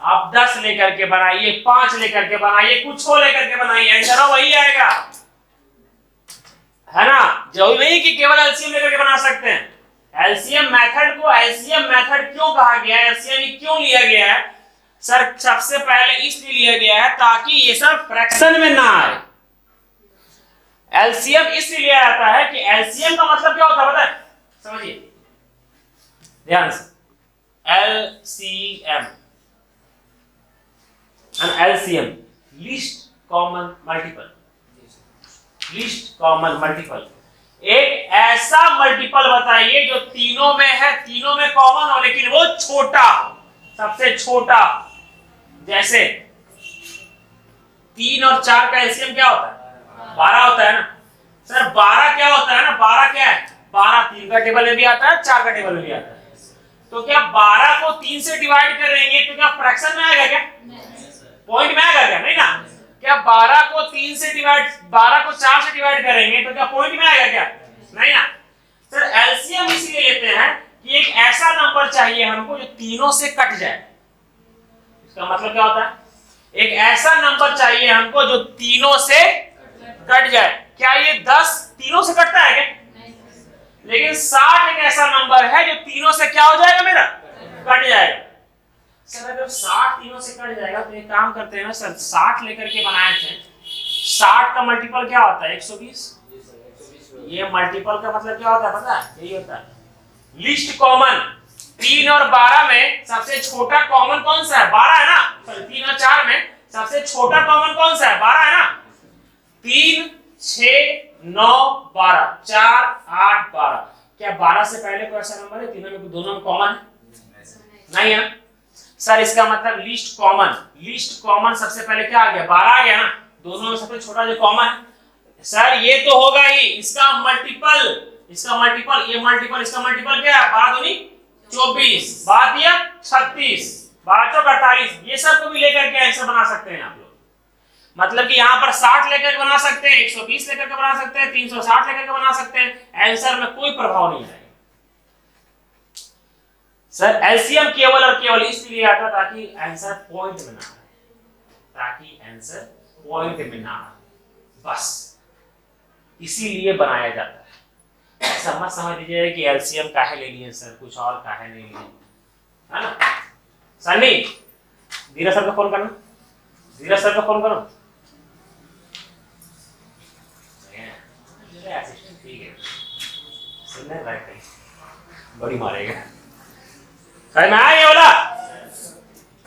आप 10 लेकर के बनाइए, 5 लेकर के बनाइए, कुछ हो लेकर के बनाइए, आंसर वही आएगा, है ना। जरूरी नहीं कि केवल एलसीएम लेकर के बना सकते हैं। एलसीएम मेथड को एलसीएम मेथड क्यों कहा गया है, एलसीएम क्यों लिया गया है सर, सबसे पहले इसलिए लिया गया है ताकि ये सब फ्रैक्शन में ना आए। एलसीएम इसलिए लिया जाता है कि एलसीएम का मतलब क्या होता है पता है, समझिए ध्यान से। LCM LCM least common multiple, least common multiple. एक ऐसा मल्टीपल बताइए जो तीनों में है, तीनों में कॉमन हो लेकिन वो छोटा हो, सबसे छोटा। जैसे 3 और 4 का एलसीएम क्या होता है 12 होता है ना। सर 12 क्या होता है ना, 12 क्या है 12 3 का टेबल में भी आता है, 4 का टेबल में भी आता है। तो क्या 12 को 3 से डिवाइड करेंगे तो क्या फ्रैक्शन में आएगा, क्या पॉइंट में आएगा, क्या नहीं ना। क्या 12 को 3 से डिवाइड 12 को 4 से डिवाइड करेंगे तो क्या पॉइंट में आएगा, क्या नहीं ना। सर एलसीएम इसलिए लेते हैं कि एक ऐसा नंबर चाहिए हमको जो तीनों से कट जाए। इसका मतलब क्या होता है, एक ऐसा नंबर चाहिए हमको जो तीनों से कट जाए। क्या ये 10 तीनों से कटता है क्या, लेकिन 60 एक ऐसा नंबर है जो तीनों से क्या हो जाएगा मेरा कट जाएगा। सर अगर 60 तीनों से कट जाएगा तो एक काम करते हैं ना सर, 60 लेकर के बनाए थे, 60 का मल्टीपल क्या होता है 120। ये मल्टीपल का मतलब क्या होता है पता है, यही होता है लीस्ट कॉमन। 3 और 12 में सबसे छोटा कॉमन कौन सा है 12 है ना। सॉरी 3 और 4 में सबसे छोटा कॉमन कौन सा है 12 है ना। 3 6 9 12 4 8 12। क्या 12 से पहले कोई ऐसा नंबर है तीनों में दोनों में कॉमन है, नहीं है सर। इसका मतलब लीस्ट कॉमन, लीस्ट कॉमन सबसे पहले क्या आ गया 12 आ गया ना, दोनों में सबसे छोटा जो कॉमन है। सर ये तो होगा ही, इसका मल्टीपल, इसका मल्टीपल, ये मल्टीपल, इसका मल्टीपल क्या है 12 दूनी 24, 12 दिया 36, 12 चौक 48। ये सब को भी लेकर के आंसर बना सकते हैं आप लोग। मतलब कि यहाँ पर 60 लेकर के बना सकते हैं, 120 लेकर के बना सकते हैं, 360 लेकर के बना सकते हैं, आंसर में कोई प्रभाव नहीं आएगा। सर एलसीएम केवल और केवल इसलिए आता ताकि आंसर पॉइंट में ना आए, ताकि आंसर पॉइंट में ना आए, बस इसीलिए बनाया जाता है। ऐसा मत समझ लीजिए कि एलसीएम काहे ले लिए सर, कुछ और काहे नहीं लिए, है ना। सनी धीरज सर को फोन करना, धीरज सर को फोन करो। असिस्टेंट ठीक है। सुनने लायक नहीं, बड़ी मारेगा। समझ में आया ये वाला?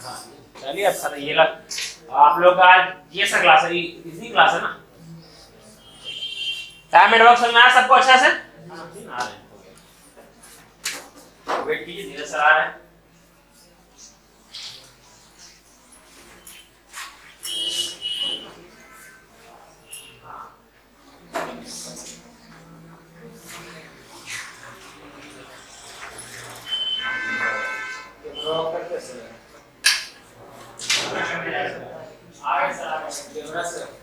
हाँ, चलिए अब सर ये ला, आप लोग का आज ये सा क्लास है, इतनी क्लास है ना? टाइम एंड वर्क समझ में आया सबको अच्छा से? आ रहे हैं, वेट कीजिए, धीरे से आ रहे हैं। आगे सर, आगे